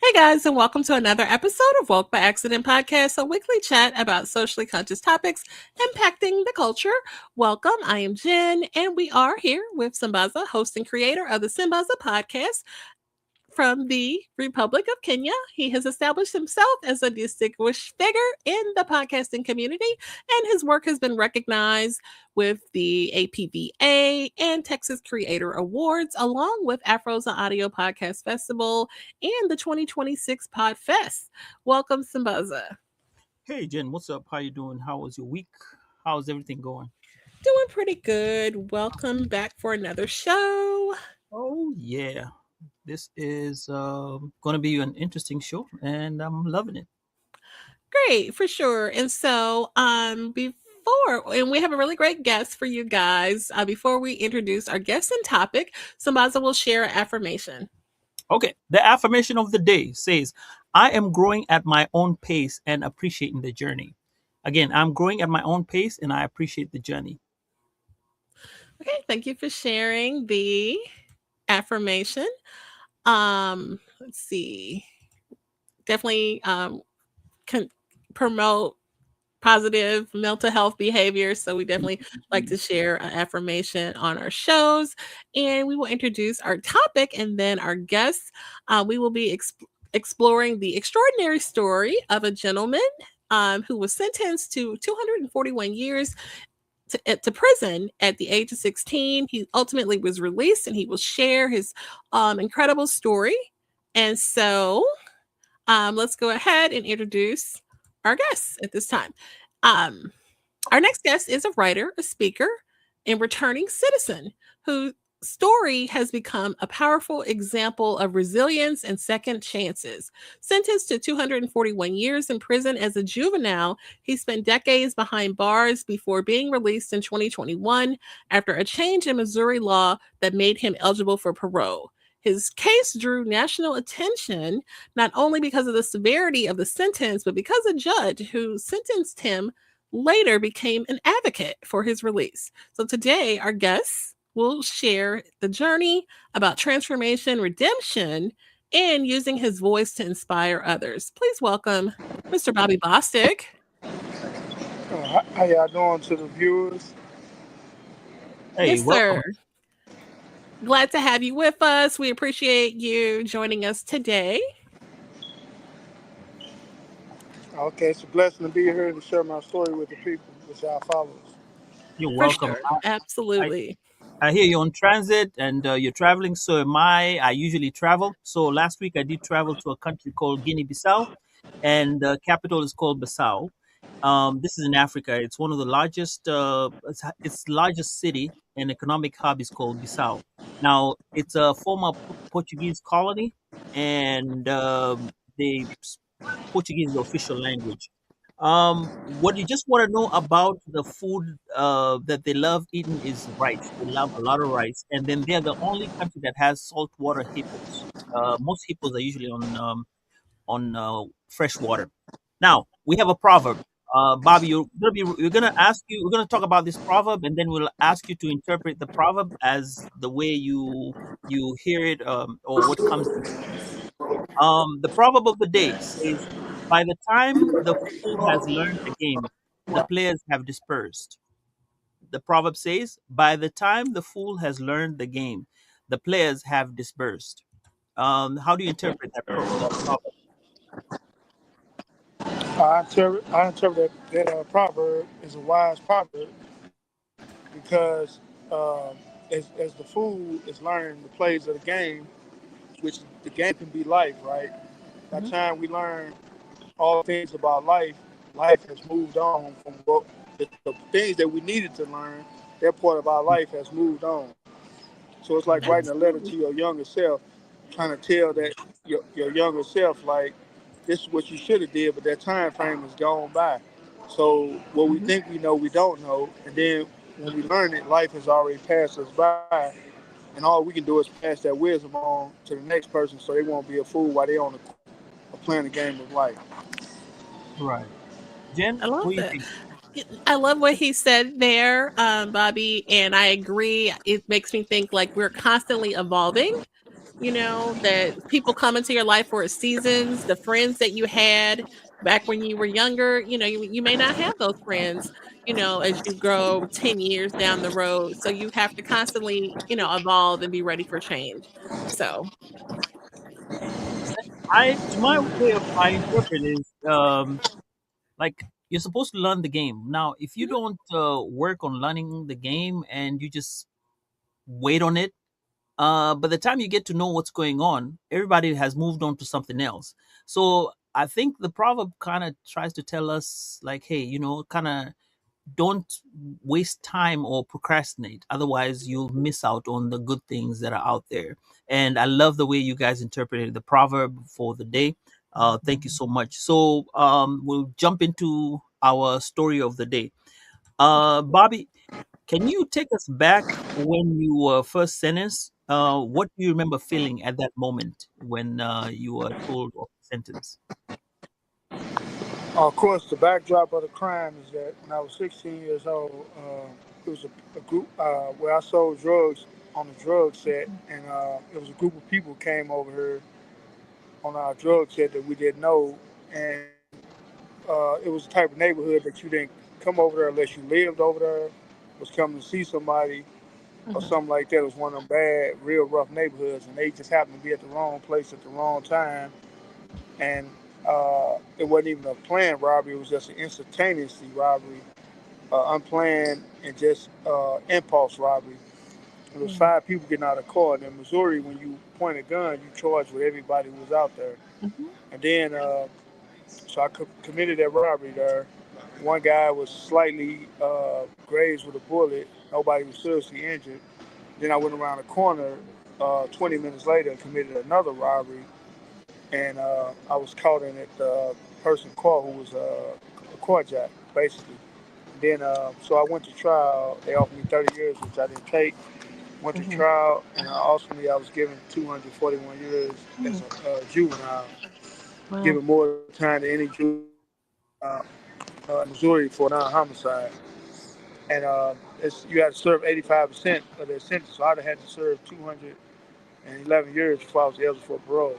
Hey guys, and welcome to another episode of Woke by Accident Podcast, a weekly chat about socially conscious topics impacting the culture. Welcome, I am Jen, and we are here with Sambaza, host and creator of the Sambaza podcast from the Republic of Kenya. He has established himself as a distinguished figure in the podcasting community, and his work has been recognized with the APVA and Texas Creator Awards, along with Afros and Audio Podcast Festival and the 2026 Podfest. Welcome, Sambaza. Hey Jen, what's up? How you doing? How was your week? How's everything going? Doing pretty good. Welcome back for another show. Oh yeah, this is going to be an interesting show, and I'm loving it. Great, for sure. And so, and we have a really great guest for you guys. Before we introduce our guest and topic, Sambaza will share an affirmation. Okay, the affirmation of the day says, "I am growing at my own pace and appreciating the journey." Again, I'm growing at my own pace, and I appreciate the journey. Okay, thank you for sharing the affirmation. Let's see. Definitely can promote positive mental health behavior. So we definitely like to share an affirmation on our shows. And we will introduce our topic and then our guests. We will be exploring the extraordinary story of a gentleman who was sentenced to 241 years to prison at the age of 16. He ultimately was released and he will share his incredible story. And so let's go ahead and introduce our guests at this time. Um, our next guest is a writer, a speaker, and returning citizen whose story has become a powerful example of resilience and second chances. Sentenced to 241 years in prison as a juvenile, he spent decades behind bars before being released in 2021 after a change in Missouri law that made him eligible for parole. His case drew national attention not only because of the severity of the sentence, but because a judge who sentenced him later became an advocate for his release. So today, our guests will share the journey about transformation, redemption, and using his voice to inspire others. Please welcome Mr. Bobby Bostic. How y'all doing to the viewers? Hey, Yes, sir. welcome. Glad to have you with us. We appreciate you joining us today. Okay, it's a blessing to be here and share my story with the people, with y'all followers. You're For welcome. sure. I, Absolutely. I hear you're on transit and you're traveling. So am I. I usually travel. So last week I did travel to a country called Guinea-Bissau, and the capital is called Bissau. This is in Africa. It's one of the largest. Its largest city and economic hub is called Bissau. Now it's a former Portuguese colony, and Portuguese is the official language. What you just want to know about the food that they love eating is rice. They love a lot of rice, and then they're the only country that has saltwater hippos. Most hippos are usually on fresh water. Now we have a proverb. Bobby, we're gonna talk about this proverb, and then we'll ask you to interpret the proverb as the way you hear it, or what comes to mind. The proverb of the day says, "By the time the fool has learned the game, the players have dispersed." The proverb says, "By the time the fool has learned the game, the players have dispersed." How do you interpret that proverb? I interpret that proverb as a wise proverb because as the fool is learning the plays of the game, which the game can be life, right? By the Mhm. time we learn all things about life, life has moved on from what the things that we needed to learn. That part of our life has moved on. So it's like writing a letter to Absolutely. your younger self, trying to tell that your younger self, like, this is what you should have did, but that time frame is gone by. So what we Mhm. think we know, we don't know, and then when we learn it, life has already passed us by, and all we can do is pass that wisdom on to the next person, so they won't be a fool while they on playing the game of life. Right. Jen, I love what do you that. think? I love what he said there, Bobby, and I agree. It makes me think like we're constantly evolving. that people come into your life for seasons, the friends that you had back when you were younger, you may not have those friends, as you grow 10 years down the road. So you have to constantly, evolve and be ready for change. So, To my way of I interpret is like you're supposed to learn the game. Now, if you mhm, don't work on learning the game and you just wait on it, by the time you get to know what's going on, everybody has moved on to something else. So I think the proverb kind of tries to tell us, like, hey, kind of don't waste time or procrastinate. Otherwise, you'll miss out on the good things that are out there. And I love the way you guys interpreted the proverb for the day. Thank you so much. So we'll jump into our story of the day. Bobby, can you take us back when you were first sentenced? What do you remember feeling at that moment when you were told of the sentence? Of course, the backdrop of the crime is that when I was 16 years old, it was a group where I sold drugs on the drug set, and it was a group of people came over here on our drug set that we didn't know, and it was the type of neighborhood that you didn't come over there unless you lived over there, was coming to see somebody or mhm, something like that. It was one of them bad, real rough neighborhoods, and they just happened to be at the wrong place at the wrong time, and it wasn't even a planned robbery. It was just an instantaneously robbery, unplanned and just impulse robbery. It was mhm, five people getting out of the car. And in Missouri, when you point a gun, you charge with everybody who was out there. mhm, And then, so I committed that robbery there. One guy was slightly grazed with a bullet. Nobody was seriously injured. Then I went around the corner 20 minutes later and committed another robbery. And I was caught in it. The person caught who was a carjack, basically. Then, so I went to trial. They offered me 30 years, which I didn't take. Went to mhm, trial, and ultimately I was given 241 years as mhm. a juvenile, Wow. given more time than any juvenile in Missouri for non-homicide. And you had to serve 85% of their sentence. So I'd have had to serve 211 years before I was eligible for parole.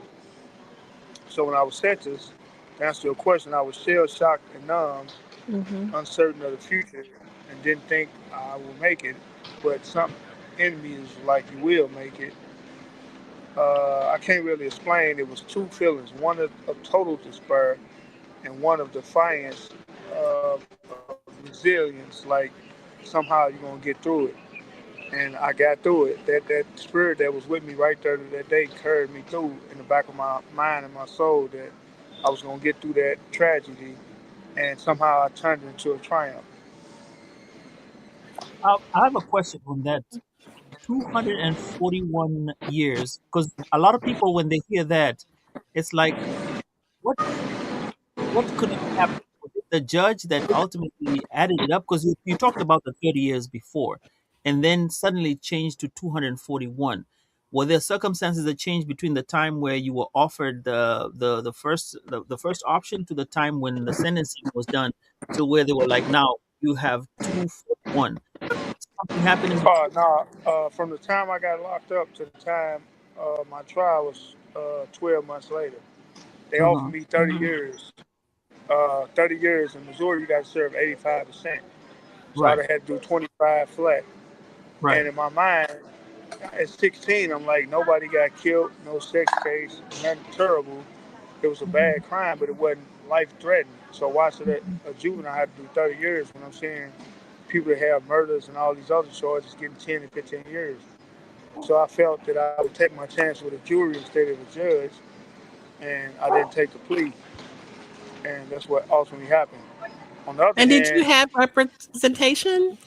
So when I was sentenced, to answer your question, I was shell shocked and numb, Mhm, uncertain of the future, and didn't think I will make it. But something in me is like, you will make it. I can't really explain. It was two feelings: one of total despair, and one of defiance, of resilience. Like somehow you're gonna get through it. And I got through it. That spirit that was with me right there that day carried me through in the back of my mind and my soul that I was gonna get through that tragedy, and somehow I turned it into a triumph. I have a question on that. 241 years, because a lot of people, when they hear that, it's like, what what could have happened? Was it the judge that ultimately added it up? Because you talked about the 30 years before, and then suddenly changed to 241. Were there circumstances that changed between the time where you were offered the first option to the time when the sentencing was done, to where they were like, now you have 241? Something happened in between? No, from the time I got locked up to the time my trial was 12 months later. They offered Uh-huh. me 30 years. 30 years in Missouri, you got to serve 85%. So I'd Right, have had to do 25 flat. right. And in my mind, at 16, I'm like, nobody got killed, no sex case, nothing terrible. It was a mhm, bad crime, but it wasn't life threatening. So why should mhm. a juvenile have to do 30 years when I'm seeing people that have murders and all these other charges getting 10 and 15 years? So I felt that I would take my chance with a jury instead of a judge, and I didn't take the plea, and that's what ultimately happened. On the other And did you hand, have representation?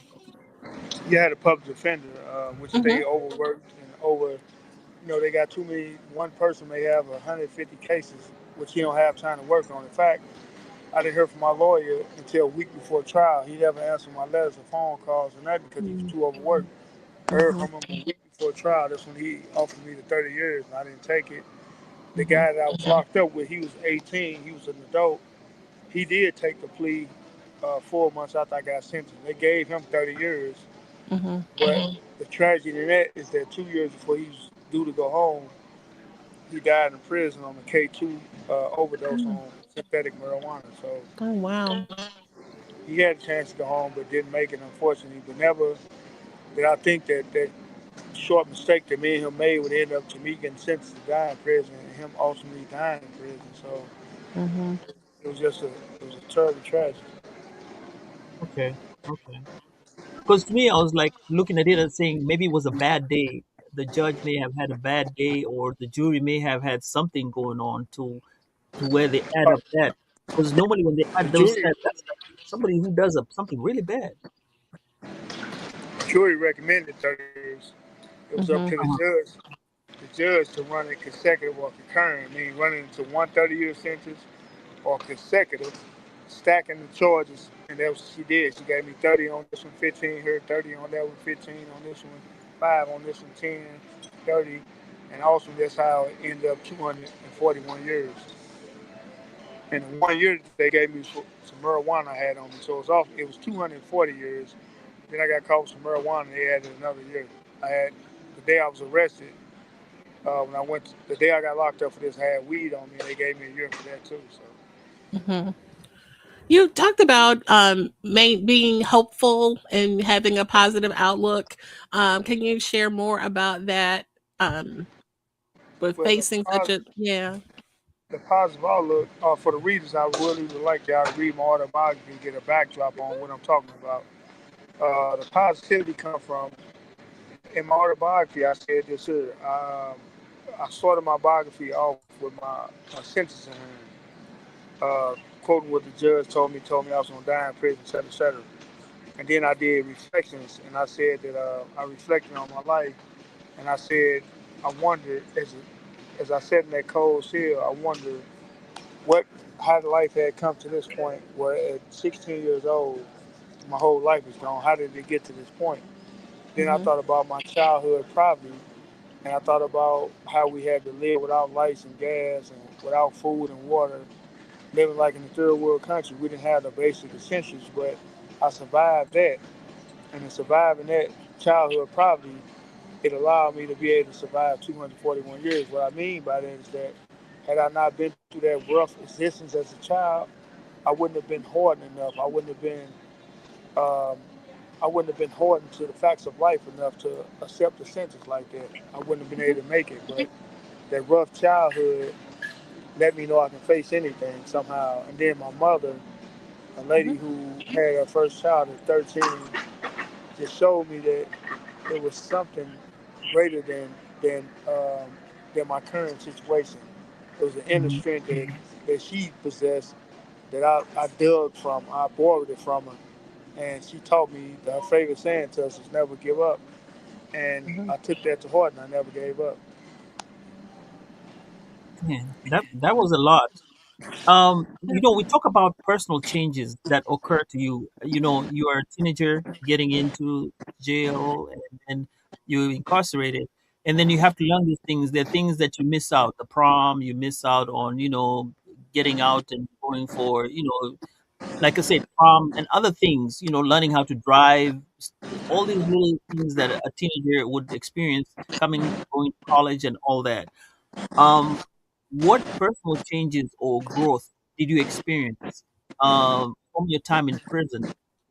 you had a public defender, which Mhm, they overworked and over. They got too many. One person may have 150 cases, which he don't have time to work on. In fact, I didn't hear from my lawyer until a week before trial. He never answered my letters or phone calls or nothing because he was mhm, too overworked. I heard mhm, from him a week before trial. That's when he offered me the 30 years, and I didn't take it. The mhm, guy that I was locked up with, he was 18. He was an adult. He did take the plea 4 months after I got sentenced. They gave him 30 years. mhm, But the tragedy in that is that 2 years before he was due to go home, he died in prison on a K2 overdose Mm. on synthetic marijuana. So Oh, wow. he had a chance to go home, but didn't make it, unfortunately. But never did I think that that short mistake that me and him made would end up to me getting sentenced to die in prison and him ultimately dying in prison. So Mhm. it was just it was a terrible tragedy. Okay. Okay. Because to me, I was like looking at it and saying maybe it was a bad day. The judge may have had a bad day, or the jury may have had something going on to where they add Uh, up that. Because normally when they the add those jury stats, that's like somebody who does something really bad. jury recommended 30 years. It was up Mhm. to Uh-huh. the judge to run it consecutive or concurrent, meaning running into one 30-year sentence or consecutive, stacking the charges. And that's what she did. She gave me 30 on this one, 15 here, 30 on that one, 15 on this one, 5 on this one, 10, 30. And also that's how it ended up 241 years. And the 1 year that they gave me some marijuana I had on me. So it was 240 years. Then I got caught with some marijuana and they added another year. I had the day I was arrested, when I the day I got locked up for this, I had weed on me and they gave me a year for that too. So Mhm. You talked about being hopeful and having a positive outlook. Can you share more about that? With well facing such a yeah. the positive outlook, for the readers, I really would like y'all to read my autobiography and get a backdrop on what I'm talking about. The positivity come from in my autobiography. I said this here. I started my biography off with my sentencing hearing, quoting what the judge told me I was going to die in prison, et cetera, et cetera. And then I did reflections, and I said that I reflected on my life, and I said I wondered as I sat in that cold cell, I wondered what how life had come to this point where at 16 years old my whole life is gone. How did it get to this point? Then I Mhm. thought about my childhood poverty, and I thought about how we had to live without lights and gas and without food and water, living like in a third world country. We didn't have the basic essentials, but I survived that. And in surviving that childhood poverty, it allowed me to be able to survive 241 years. What I mean by that is that had I not been through that rough existence as a child, I wouldn't have been hardened enough. Um, I wouldn't have been hardened to the facts of life enough to accept a sentence like that. I wouldn't have been Mhm. able to make it. But that rough childhood let me know I can face anything somehow. And then my mother, a lady Mhm. who had her first child at 13, just showed me that it was something greater than um, than my current situation. It was an inner Hmm. strength that she possessed that I dug from. I borrowed it from her, and she taught me that her favorite saying to us is never give up. And Mhm. I took that to heart, and I never gave up. Yeah, that was a lot. We talk about personal changes that occur to you. You are a teenager getting into jail, and then you're incarcerated, and then you have to learn these things. There are things that you miss out. The prom, you miss out on, getting out and going for, like I said, prom and other things. Learning how to drive, all these little things that a teenager would experience going to college and all that. um, what personal changes or growth did you experience from your time in prison?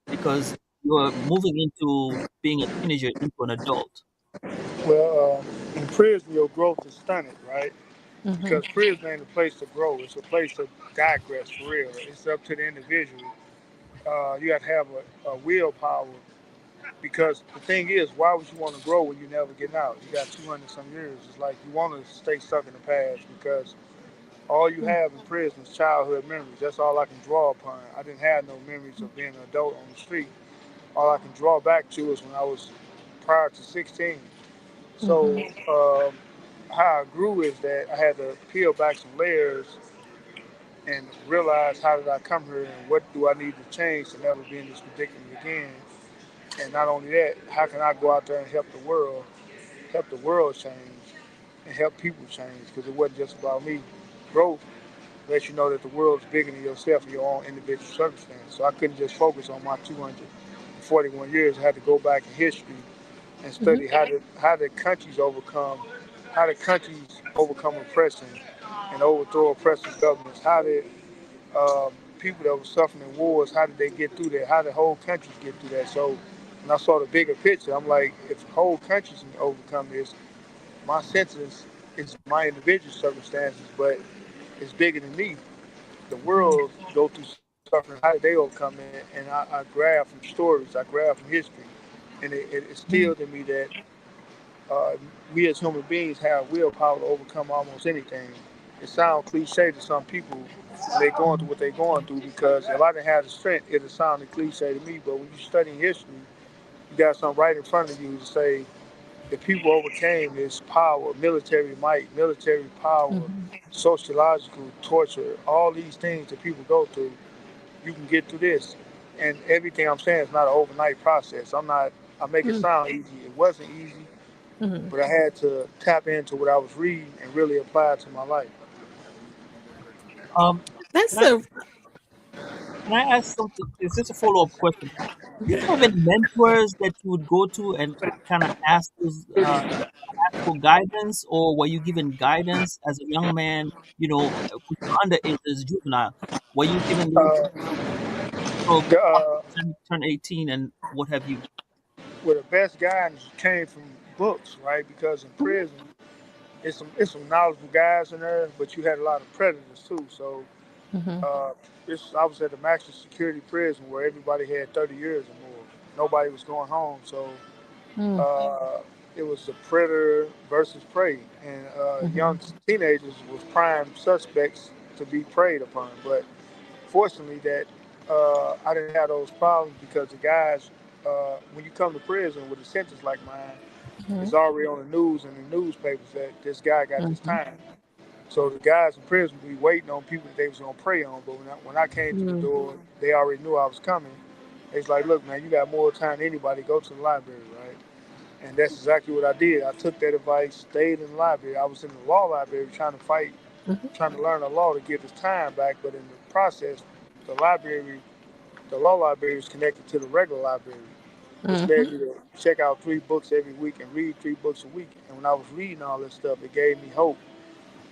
Because you're moving into being a teenager into an adult. Well, in prison, your growth is stunted, right? Mhm. Because prison ain't a place to grow; it's a place to digress for real. It's up to the individual. You got to have a willpower. Because the thing is, why would you want to grow when you never get out? You got 200 some years. It's like you want to stay stuck in the past because all you Mhm. have in prison is childhood memories. That's all I can draw upon. I didn't have no memories of being an adult on the street. All I can draw back to is when I was prior to 16. So Mhm. how I grew is that I had to peel back some layers and realize how did I come here and what do I need to change to never be in this predicament again. And not only that, how can I go out there and help the world change, and help people change? Because it wasn't just about me. Growth lets you know that the world's bigger than yourself and your own individual circumstance. So I couldn't just focus on my 241 years. I had to go back in history and Mhm. study how did countries overcome how did countries overcome oppression and overthrow oppressive governments? How did people that were suffering in wars, how did they get through that? How did whole countries get through that? So when I saw the bigger picture, I'm like, if whole countries can overcome this, my sense is my individual circumstances, but it's bigger than me. The world go through suffering. How did they overcome it? And I grab from stories, I grab from history, and it instilled in me that uh, we as human beings have willpower to overcome almost anything. It sounds cliche to some people when they're going through what they're going through because if I didn't have the strength, it'd sound cliche to me. But when you study history, you got something right in front of you to say the people overcame this power, military might, military power, Mhm. sociological torture, all these things that people go through. You can get through this. And everything I'm saying is not an overnight process. I make it Mhm. sound easy. It wasn't easy, Mhm. but I had to tap into what I was reading and really apply it to my life. Um, can That's I a can I ask something? Is this a follow up question? Do you have any mentors that you would go to and kind of ask those ask for guidance, or were you given guidance as a young man? You know, when you're underage as a juvenile, were you given those Uh, so the, up to turn 18 and what have you? where the best guidance came from books, right? Because in prison, it's some knowledgeable guys in there, but you had a lot of predators too. So Mhm. uh, I was at the maximum security prison where everybody had 30 years or more. Nobody was going home, so Mm. uh, it was the predator versus prey, and young Mhm. teenagers was prime suspects to be preyed upon. But fortunately, that I didn't have those problems because the guys, when you come to prison with a sentence like mine, it's Mhm. already on the news and the newspapers that this guy got this Mhm. time. So the guys in prison be waiting on people that they was gonna prey on. But when I came through the Mhm. door, they already knew I was coming. It's like, look, man, you got more time than anybody. Go to the library, right? And that's exactly what I did. I took that advice, stayed in the library. I was in the law library trying to fight, Mhm. trying to learn the law to get his time back. But in the process, the library, the law library is connected to the regular library, which led Mhm. me to check out 3 books every week and read 3 books a week. And when I was reading all this stuff, it gave me hope.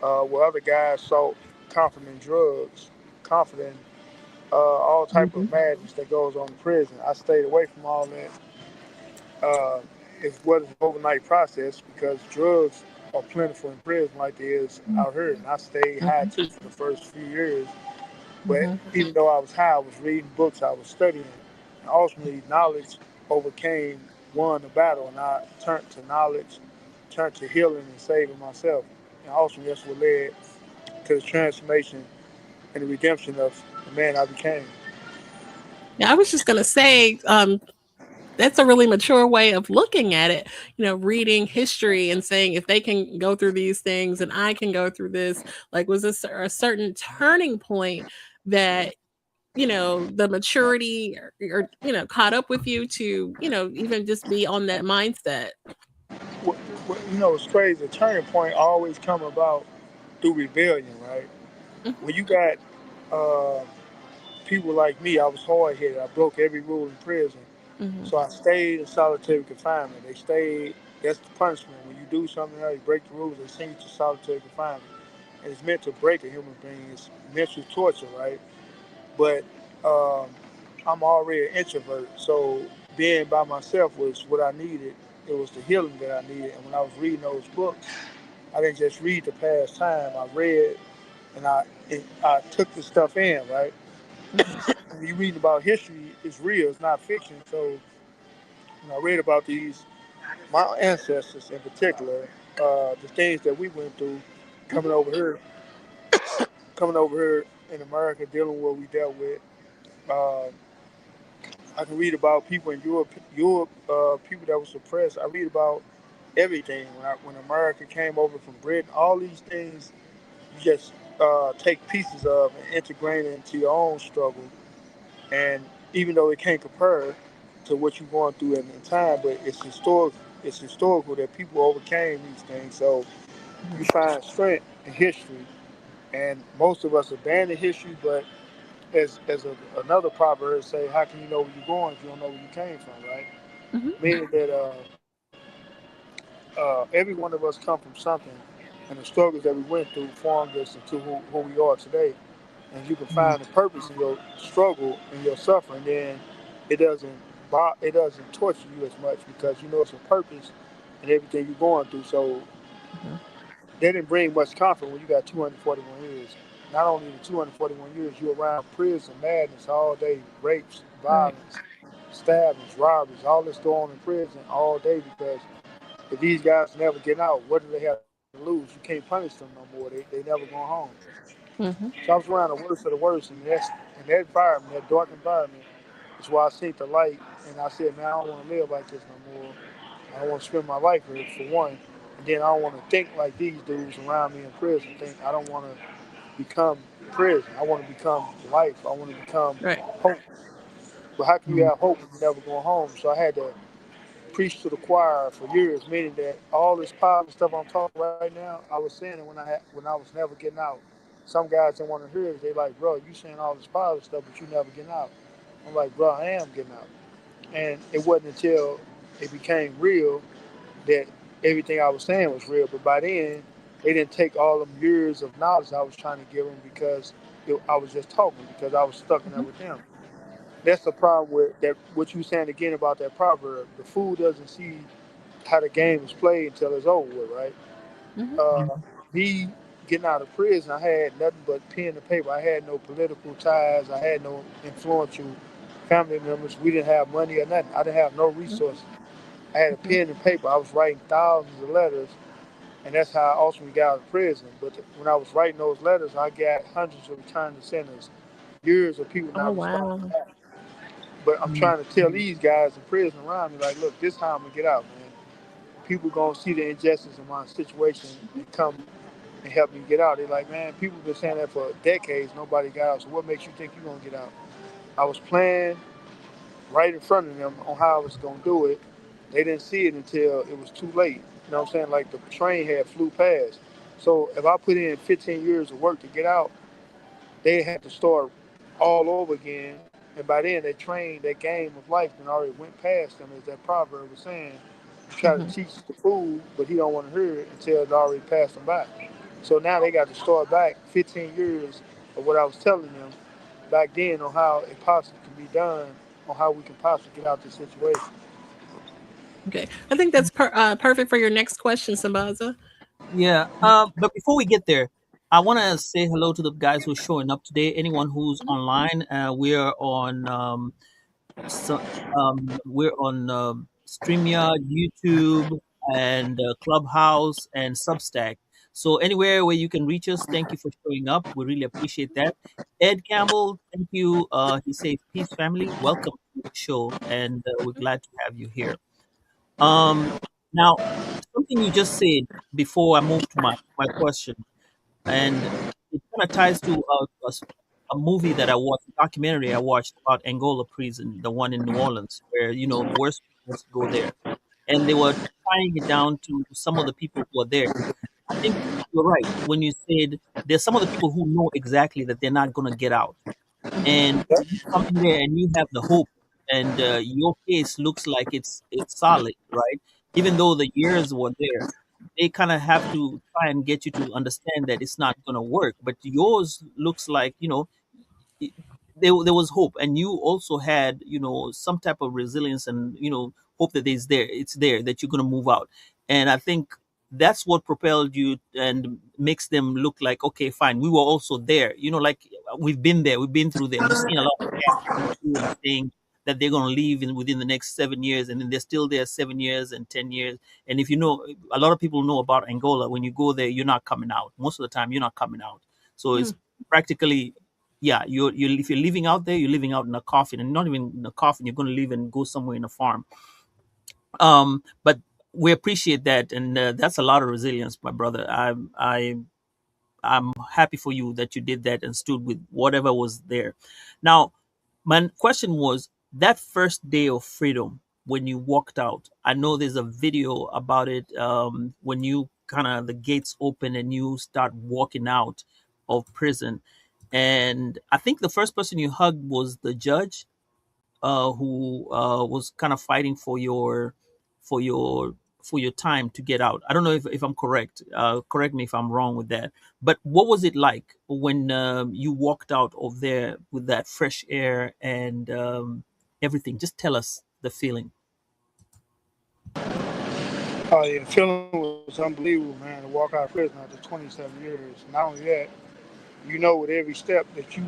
Where other guys sought comfort in drugs, comfort in all type of Mhm. madness that goes on in prison. I stayed away from all that. Uh, it wasn't an overnight process because drugs are plentiful in prison like there is out here. And I stayed high Mhm. too for the first few years. But Mhm. even though I was high, I was reading books, I was studying. And ultimately, knowledge overcame, won the battle. And I turned to knowledge, turned to healing and saving myself. And ultimately, that's what led to the transformation and the redemption of the man I became. Yeah, I was just gonna say, that's a really mature way of looking at it. Reading history and saying if they can go through these things and I can go through this. Like, was this a certain turning point that the maturity or caught up with you to even just be on that mindset? It's crazy. The turning point always come about through rebellion, right? Hmm. When you got uh, people like me, I was hard headed. I broke every rule in prison. Hmm. So I stayed in solitary confinement. They stayed, that's the punishment. When you do something else, you break the rules, they send you to solitary confinement. And it's meant to break a human being. It's mental torture, right? But um, I'm already an introvert. So being by myself was what I needed. It was the healing that I needed. And when I was reading those books, I didn't just read to pass time. I read and I took the stuff in, right? Hmm. When you read about history, it's real, it's not fiction. So when I read about my ancestors in particular, the things that we went through coming over here, coming over here in America, dealing with what we dealt with. Uh, I can read about people in Europe, people that were suppressed. I read about everything when America came over from Britain. All these things you just take pieces of and integrate it into your own struggle. And even though it can't compare to what you're going through in the time, but it's historic. It's historical that people overcame these things. So you find strength in history, and most of us abandon history. But another proverb say, "How can you know where you're going if you don't know where you came from?" Right? Hmm. Meaning that every one of us come from something, and the struggles that we went through formed us into who we are today. And you can Mhm. find a purpose in your struggle and your suffering, then it doesn't it doesn't torture you as much because you know it's a purpose in everything you're going through. So Mhm. they didn't bring much comfort when you got 241 years. Not only the 241 years, you're around prison, madness all day, rapes, Right. violence, stabbings, robberies, all this going on in prison all day because if these guys never get out, what do they have to lose? You can't punish them no more. They never going home. Mhm. So I was around the worst of the worst, and in that environment, that dark environment, is why I seen the light, and I said, man, I don't want to live like this no more. I don't want to spend my life here for one, and then I don't want to think like these dudes around me in prison. Think I don't want to become prison. I want to become life. I want to become Right. hope. But how can you Mhm. have hope when you're never going home? So I had to preach to the choir for years, meaning that all this positive stuff I'm talking right now, I was saying it when I was never getting out. Some guys didn't want to hear it. They like, bro, you saying all this positive stuff, but you never getting out. I'm like, bro, I am getting out. And it wasn't until it became real that everything I was saying was real. But by then, they didn't take all them years of knowledge I was trying to give them because I was just talking because I was stuck in there Mhm. with them. That's the problem with that. What you saying again about that proverb? The fool doesn't see how the game is played until it's over with, right? Mhm. Uh, me getting out of prison, I had nothing but pen and paper. I had no political ties. I had no influential family members. We didn't have money or nothing. I didn't have no Mhm. resources. I had a Mhm. pen and paper. I was writing thousands of letters, and that's how I ultimately got out of prison. But when I was writing those letters, I got hundreds of return senders, years of people Oh not responding wow. back. But I'm Mhm. trying to tell these guys in prison around me, like, look, this is how I'm gonna get out, man. People gonna see the injustice of my situation Mhm. and come and help me get out. They're like, man, people been saying that for decades. Nobody got out. So what makes you think you're gonna get out? I was playing right in front of them on how I was gonna do it. They didn't see it until it was too late. You know what I'm saying? Like the train had flew past. So if I put in 15 years of work to get out, they had to start all over again. And by then, that train, that game of life, then already went past them, as that proverb was saying. You try to Mhm. teach the fool, but he don't want to hear it until it already passed them by. So now they got to start back 15 years of what I was telling them back then on how it possibly can be done, on how we can possibly get out this situation. Okay. I think that's perfect for your next question, Sambaza. Yeah. But before we get there, I want to say hello to the guys who are showing up today. Anyone who's Mhm. online, we're on so, we're on StreamYard, YouTube, and Clubhouse and Substack. So anywhere where you can reach us, thank you for showing up. We really appreciate that. Ed Campbell, thank you. He says, "Peace, family. Welcome to the show, and we're glad to have you here." Um, Now, something you just said before I move to my question, and it kind of ties to a movie that I watched, a documentary I watched about Angola prison, the one in New Orleans, where worst prisoners go there, and they were tying it down to some of the people who are there. I think you're right when you said there's some of the people who know exactly that they're not going to get out, Mhm. and you come in there and you have the hope, and your case looks like it's solid, right? Even though the years were there, they kind of have to try and get you to understand that it's not going to work. But yours looks like it- there was hope, and you also had some type of resilience, and hope that it's there that you're going to move out. And I think that's what propelled you and makes them look like, okay, fine, we were also there, like we've been there, we've been through there. We've seen a lot of cats coming through and saying that they're going to leave within the next 7 years, and then they're still there 7 years and 10 years. And if a lot of people know about Angola, when you go there, you're not coming out. Most of the time you're not coming out. So it's Mhm. practically, yeah, you're if you're living out there, you're living out in a coffin, and not even in a coffin. You're going to live and go somewhere in a farm. But we appreciate that, and that's a lot of resilience, my brother. I'm happy for you that you did that and stood with whatever was there. Now, my question was that first day of freedom when you walked out. I know there's a video about it, when you kind of the gates open and you start walking out of prison. And I think the first person you hugged was the judge, who was kind of fighting for your for your time to get out. I don't know if I'm correct. Correct me if I'm wrong with that. But what was it like when you walked out of there with that fresh air and everything? Just tell us the feeling. Oh yeah, the feeling was unbelievable, man. To walk out of prison after 27 years. Not only that, you know, with every step that you,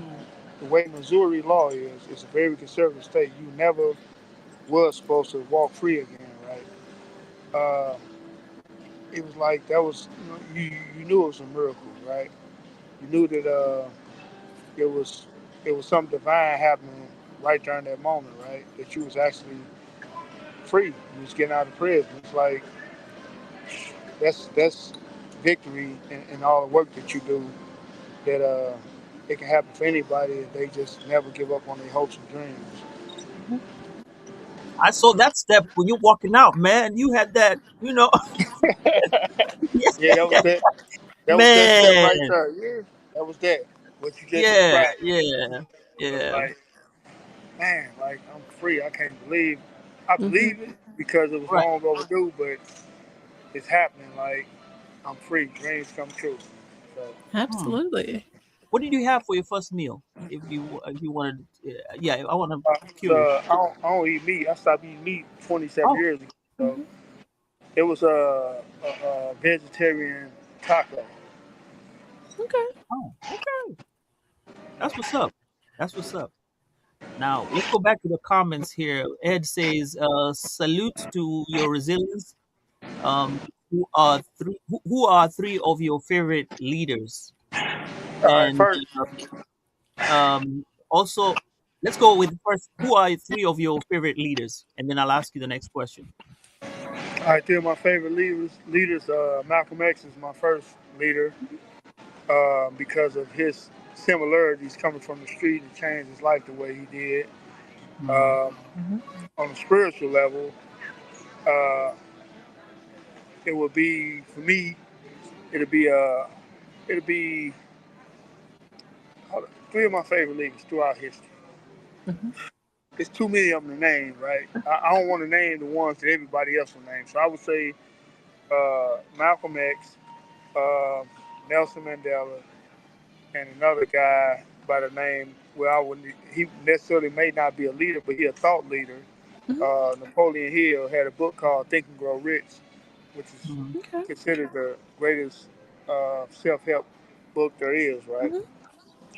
the way Missouri law is, it's a very conservative state. You never was supposed to walk free again, right? Uh, it was like that was you knew it was a miracle, right? You knew that it was it was something divine happening right during that moment, right? That you was actually free. You was getting out of prison. It's like that's victory in all the work that you do. That it can happen for anybody if they just never give up on their hopes and dreams. Mhm. I saw that step when you're walking out, man. You had that, Yeah, that was that. That was that step right man. there. Yeah, that was that. What you just Yeah, described. yeah, It was yeah. like, man, like I'm free. I can't believe. I Hmm. believe it because it was Right. long overdue, but it's happening. Like I'm free. Dreams come true. So, Hmm. Absolutely. What did you have for your first meal? If you wanted, yeah, I want to curious. I don't eat meat. I stopped eating meat 27 Oh, years ago. So Hmm. it was a vegetarian taco. Okay. oh, okay. That's what's up. That's what's up. Now let's go back to the comments here. Ed says, "Salute to your resilience. Um, who are three of your favorite leaders?" All right, And first, also, let's go with first. Who are three of your favorite leaders? And then I'll ask you the next question. all right, three of my favorite leaders. Malcolm X is my first leader because of his similarities coming from the street and changed his life the way he did. Mm, Um, Hmm. on a spiritual level, uh, it would be for me. It'd be it'd be three of my favorite leaders throughout history. Hmm. It's too many of them to name, right? I don't want to name the ones that everybody else will name. So I would say Malcolm X, uh, Nelson Mandela, and another guy by the name. Well, I wouldn't. He necessarily may not be a leader, but he a thought leader. Hmm. Napoleon Hill had a book called Think and Grow Rich, which is mm, Okay. considered the greatest self-help book there is. Right? Hmm.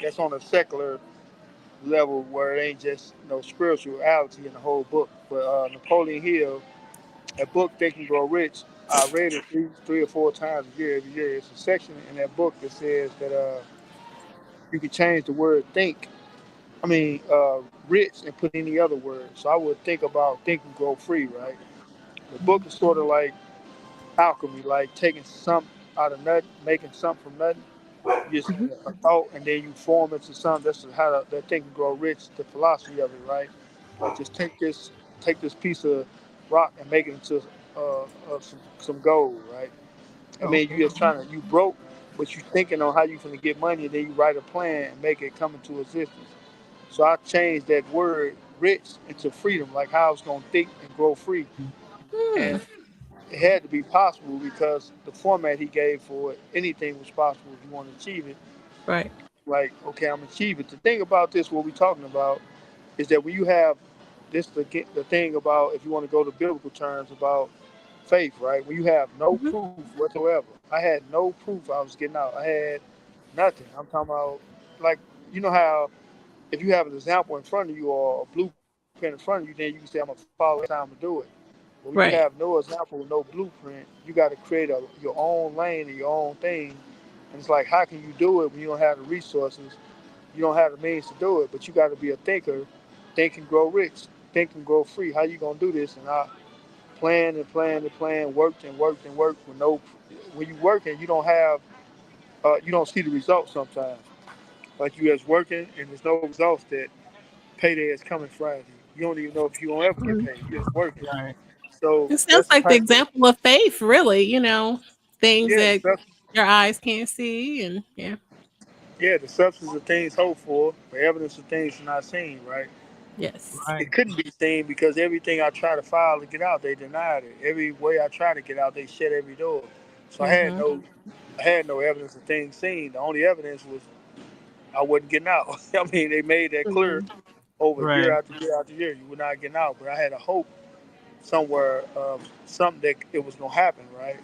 That's on a secular level where it ain't just spirituality in the whole book. But Napoleon Hill, that book Think and Grow Rich, I read it three or four times a year every year. It's a section in that book that says that you can change the word think. I mean, rich and put any other word. So I would think about think and grow free, right? The book is sort of like alchemy, like taking something out of nothing, making something from nothing. You just Hmm. had a thought, and then you form into something. That's how that think and grow rich. The philosophy of it, right? Like just take this piece of rock and make it into some gold, right? I mean, you okay. just trying to you broke, but you thinking on how you gonna get money, and then you write a plan and make it come into existence. So I changed that word rich into freedom, like how I was gonna think and grow free. Hmm. And it had to be possible because the format he gave for it, anything was possible if you want to achieve it. Right. Like, okay, I'm gonna achieve it. The thing about this, what we're talking about, is that when you have this, the thing about if you want to go to biblical terms about faith, right? When you have no Hmm. proof whatsoever, I had no proof I was getting out. I had nothing. I'm talking about like you know how if you have an example in front of you or a blueprint in front of you, then you can say I'm gonna follow it every time to do it. But when you have Right. no example, no blueprint, you got to create your own lane and your own thing. And it's like, how can you do it when you don't have the resources? You don't have the means to do it, but you got to be a thinker. Think and grow rich. Think and grow free. How you gonna do this? And I plan and plan and plan, worked and worked and worked with no. When you working, you don't see the results sometimes. Like you just working and there's no results. That payday is coming Friday. You don't even know if you gonna ever get Mhm. paid. You're just working. Right. So It sounds that's the like the type of example of faith, really, things yeah, that your eyes can't see. And yeah. the substance of things hoped for, the evidence of things not seen, right? Yes. Right. It couldn't be seen because everything I tried to file to get out, they denied it. Every way I tried to get out, they shut every door. So Mm-hmm. I had no evidence of things seen. The only evidence was I wasn't getting out. I mean, they made that clear Mm-hmm. over year Right. after year after year. You were not getting out, but I had a hope somewhere of something that it was gonna happen, right?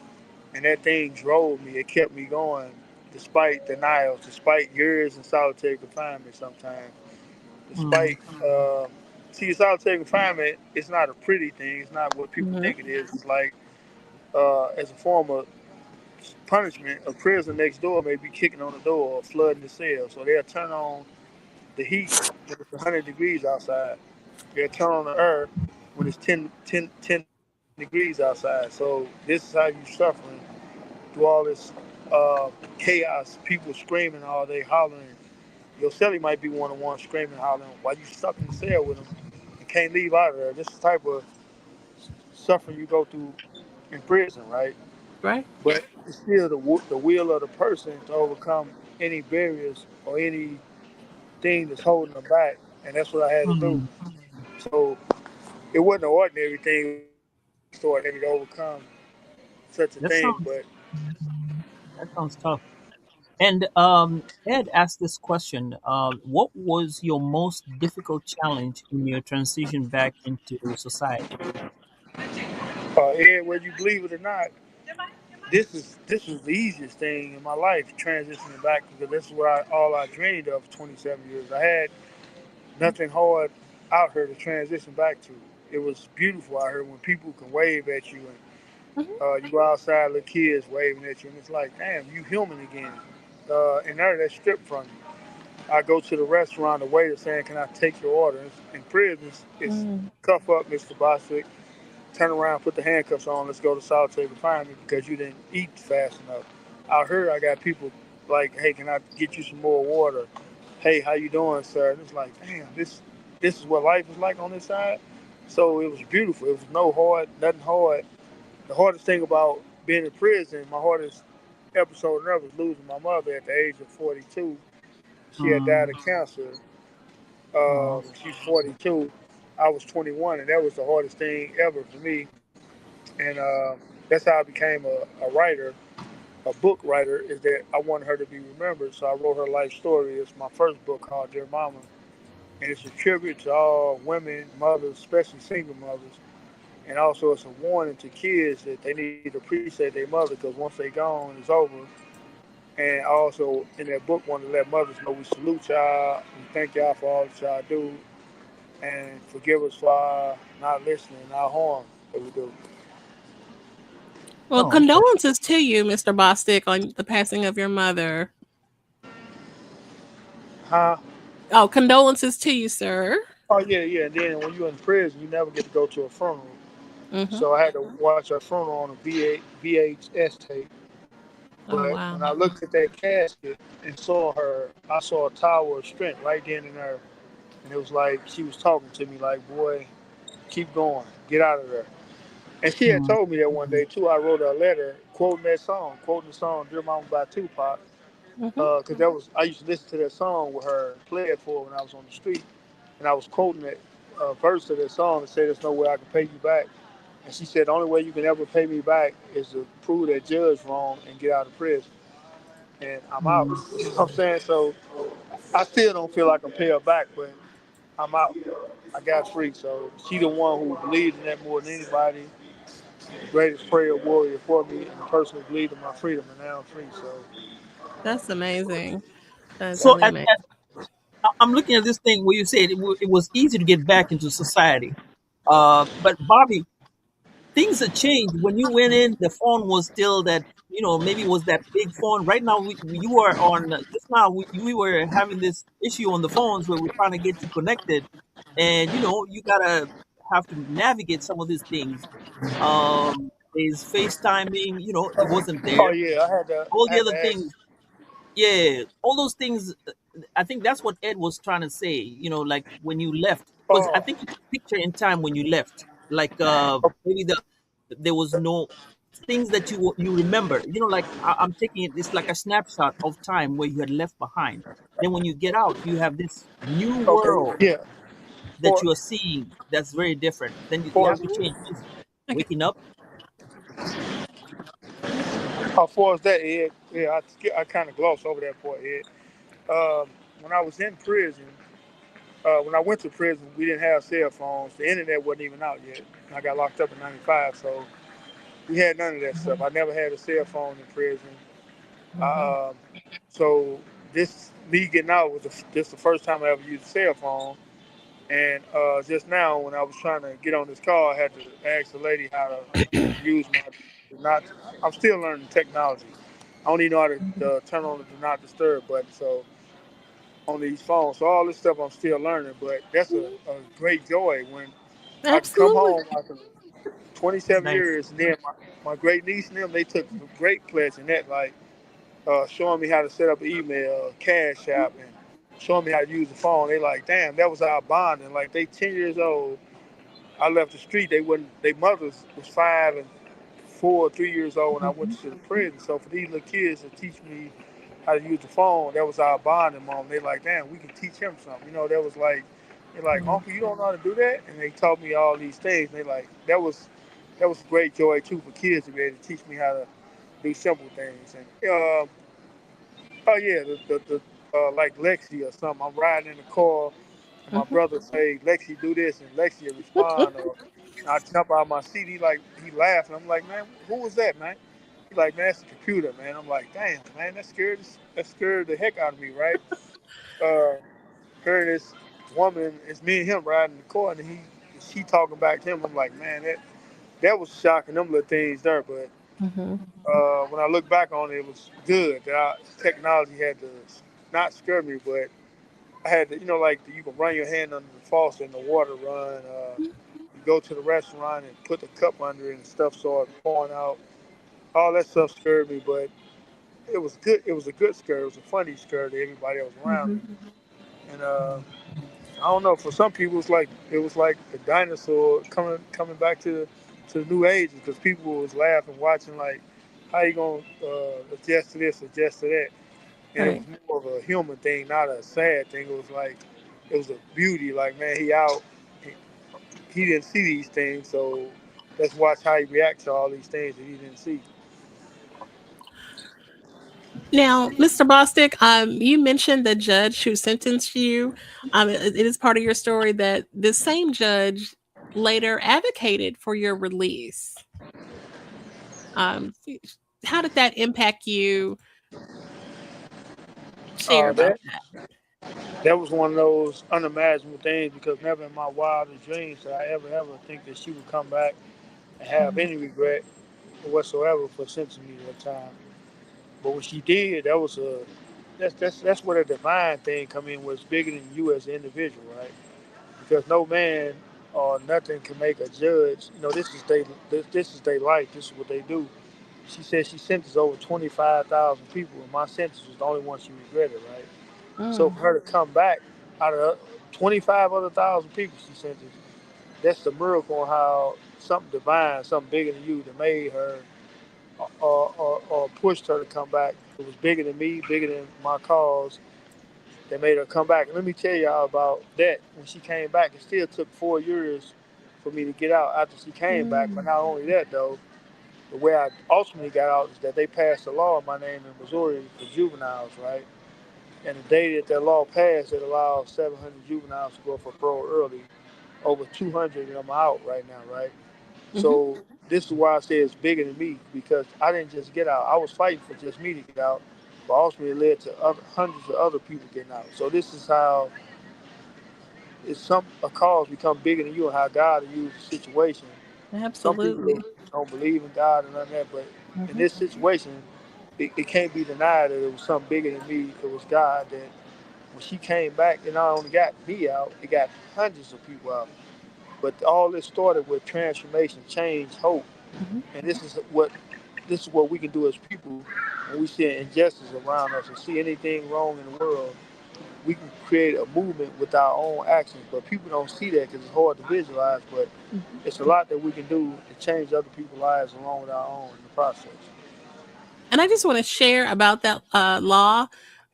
And that thing drove me. It kept me going, despite denials, despite years in solitary confinement. Sometimes, Mm. despite see, solitary confinement, it's not a pretty thing. It's not what people Mm-hmm. think it is. It's like as a form of punishment, a prison next door may be kicking on the door or flooding the cell, so they'll turn on the heat when it's 100 degrees outside. They'll turn on the air when it's 10 degrees outside. So this is how you suffering through all this chaos, people screaming all day, hollering. Your celly might be one on one screaming, hollering while you stuck in the cell with them and can't leave out of there. This is the type of suffering you go through in prison, right? Right. But it's still the will of the person to overcome any barriers or anything that's holding them back, and that's what I had to do. Mm. So it wasn't an ordinary thing. It was extraordinary to overcome such a That thing. sounds But that sounds tough. And Ed asked this question: what was your most difficult challenge in your transition back into society? Ed, whether you believe it or not, this was the easiest thing in my life, transitioning back because this is what all I dreamed of for 27 years. I had nothing hard out here to transition back to. It was beautiful out here when people can wave at you and Mm-hmm. you go outside, little kids waving at you, and it's like, damn, you human again. And none of that stripped from you. I go to the restaurant, the waiter saying, "Can I take your order?" In prisons, it's Mm-hmm. cuff up, Mr. Bostic. Turn around, put the handcuffs on. Let's go to solitary confinement because you didn't eat fast enough. Out here, I got people like, "Hey, can I get you some more water?" "Hey, how you doing, sir?" And it's like, damn, this is what life is like on this side. So it was beautiful. It was no hard, nothing hard. The hardest thing about being in prison, my hardest episode ever was losing my mother at the age of 42. She had died Mm. of cancer. Oh. She's 42. I was 21, and that was the hardest thing ever for me. And that's how I became a writer, a book writer, is that I wanted her to be remembered. So I wrote her life story. It's my first book called Dear Mama. And it's a tribute to all women, mothers, especially single mothers. And also it's a warning to kids that they need to appreciate their mother because once they gone, it's over. And also in that book, wanted to let mothers know we salute y'all, we thank y'all for all that y'all do, and forgive us for our not listening, our harm that we do. Well, Oh, okay. condolences to you, Mr. Bostic, on the passing of your mother. Huh? Oh, condolences to you, sir. Oh yeah, yeah. And then when you're in prison, you never get to go to a funeral. Mm-hmm. So I had to watch her funeral on a VHS tape. Oh, But when wow. I looked at that casket and saw her, I saw a tower of strength right then and there. And it was like she was talking to me like, boy, keep going, get out of there. And she had Mm. told me that one day too. I wrote her a letter quoting that song, quoting the song "Dear Mama" by Tupac, Mm-hmm. because that was I used to listen to that song with her, play it for her when I was on the street, and I was quoting that verse of that song and said, "There's no way I can pay you back." And she said, "The only way you can ever pay me back is to prove that judge wrong and get out of prison." And I'm out. Mm. You know what I'm saying? So I still don't feel I can pay her back, but I'm out. I got free. So she the one who believed in that more than anybody. The greatest prayer warrior for me, and the person who believed in my freedom, and now I'm free. So That's amazing. That's So really amazing. I'm looking at this thing where you said it was easy to get back into society. But Bobby, things have changed. When you went in, the phone was still that, maybe it was that big phone. Right now, you were on, just now, we were having this issue on the phones where we're trying to get you connected. And, you gotta have to navigate some of these things. There's FaceTiming, it wasn't oh there. yeah, All I the had other to ask. things, yeah, all those things. I think that's what Ed was trying to say. Like when you left, because I Oh, think it's a picture in time when you left. Like maybe there was no things that you remember. Like I'm taking it. It's like a snapshot of time where you had left behind. Then when you get out, you have this new okay, world. yeah. that For you are seeing that's very different. Then you for have to Mhm. change. Just Okay. waking up. how far as that, Ed, yeah, I kind of glossed over that part, Ed. When I was in prison, when I went to prison, we didn't have cell phones. The internet wasn't even out yet. I got locked up in '95, so we had none of that stuff. I never had a cell phone in prison. Mhm. I, so this me getting out was this the first time I ever used a cell phone. And just now, when I was trying to get on this call, I had to ask the lady how to use my not. I'm still learning technology. I don't even know how to turn on the do not disturb button. So on these phones, so all this stuff I'm still learning. But that's a great joy when I can come Absolutely. home after It's 27 nice. years, and then my great niece and them, they took great pleasure in that, like showing me how to set up an email, cash app, and showing me how to use the phone. They like, damn, that was our bond. And like they 10 years old. I left the street. They wouldn't. Their mothers was 5 and 4, 3 years old when I went Mhm. to the prison. So for these little kids to teach me how to use the phone, that was our bonding moment. They like, damn, we can teach him something. That was like, they're like, Mhm. Uncle, you don't know how to do that, and they taught me all these things. And they like, that was great joy too for kids to be able to teach me how to do simple things. And oh yeah, the like Lexi or something. I'm riding in the car and my Mhm. brother say, Lexi do this, and Lexi will respond, or I jump out of my seat. He laughing. I'm like, man, who was that, man? He like, man, that's the computer, man. I'm like, damn, man, that scared the heck out of me, right? Uh, Heard this woman, it's me and him riding in the car, and she talking back to him. I'm like, man, that was shocking. Them little things there, but Mhm. when I look back on it, it was good that technology had to not scare me, but I had to, like you can run your hand under the faucet and the water run. You go to the restaurant and put the cup under it and stuff started pouring out. All that stuff scared me, but it was good. It was a good scare. It was a funny scare to everybody that was around Mhm. me. And I don't know. For some people, it was like the dinosaur coming back to the new ages because people was laughing, watching like how you gonna adjust to this, adjust to that, and it was Right. more of a human thing, not a sad thing. It was like it was a beauty. Like man, he out. He didn't see these things, so let's watch how he reacts to all these things that he didn't see. Now, Mr. Bostic, you mentioned the judge who sentenced you. It is part of your story that the same judge later advocated for your release. Um, how did that impact you? Share about That that. that was one of those unimaginable things because never in my wildest dreams did I ever think that she would come back and have Mhm. any regret whatsoever for sentencing me to that time. But what she did, that's where the divine thing come in. Was bigger than you as an individual, right? Because no man or nothing can make a judge. This is their life. This is what they do. She said she sentenced over 25,000 people, and my sentence was the only one she regretted, right? So Mm, for her to come back out of 25 other thousand people she sentenced, that's the miracle on how something divine, something bigger than you that made her or pushed her to come back. It was bigger than me, bigger than my cause. That made her come back. And let me tell y'all about that. When she came back, it still took 4 years for me to get out after she came back. But mm, not only that, though, the way I ultimately got out is that they passed a law in my name in Missouri for juveniles, right? And the day that law passed, it allowed 700 juveniles to go for parole early. Over 200 of them are out right now, right? mhm. So this is why I say it's bigger than me because I didn't just get out. I was fighting for just me to get out, but ultimately it led to hundreds of other people getting out. So this is how a cause become bigger than you and how God will use the situation. Some people Absolutely. don't believe in God and none of that, but in Mhm. this situation, it can't be denied that it was something bigger than me. It was God that when she came back, it not only got me out, it got hundreds of people out. But all this started with transformation, change, hope, Mhm. and this is what we can do as people when we see injustice around us and see anything wrong in the world. We can create a movement with our own actions, but people don't see that because it's hard to visualize. But Mhm. it's a lot that we can do to change other people's lives along with our own in the process. And I just want to share about that law.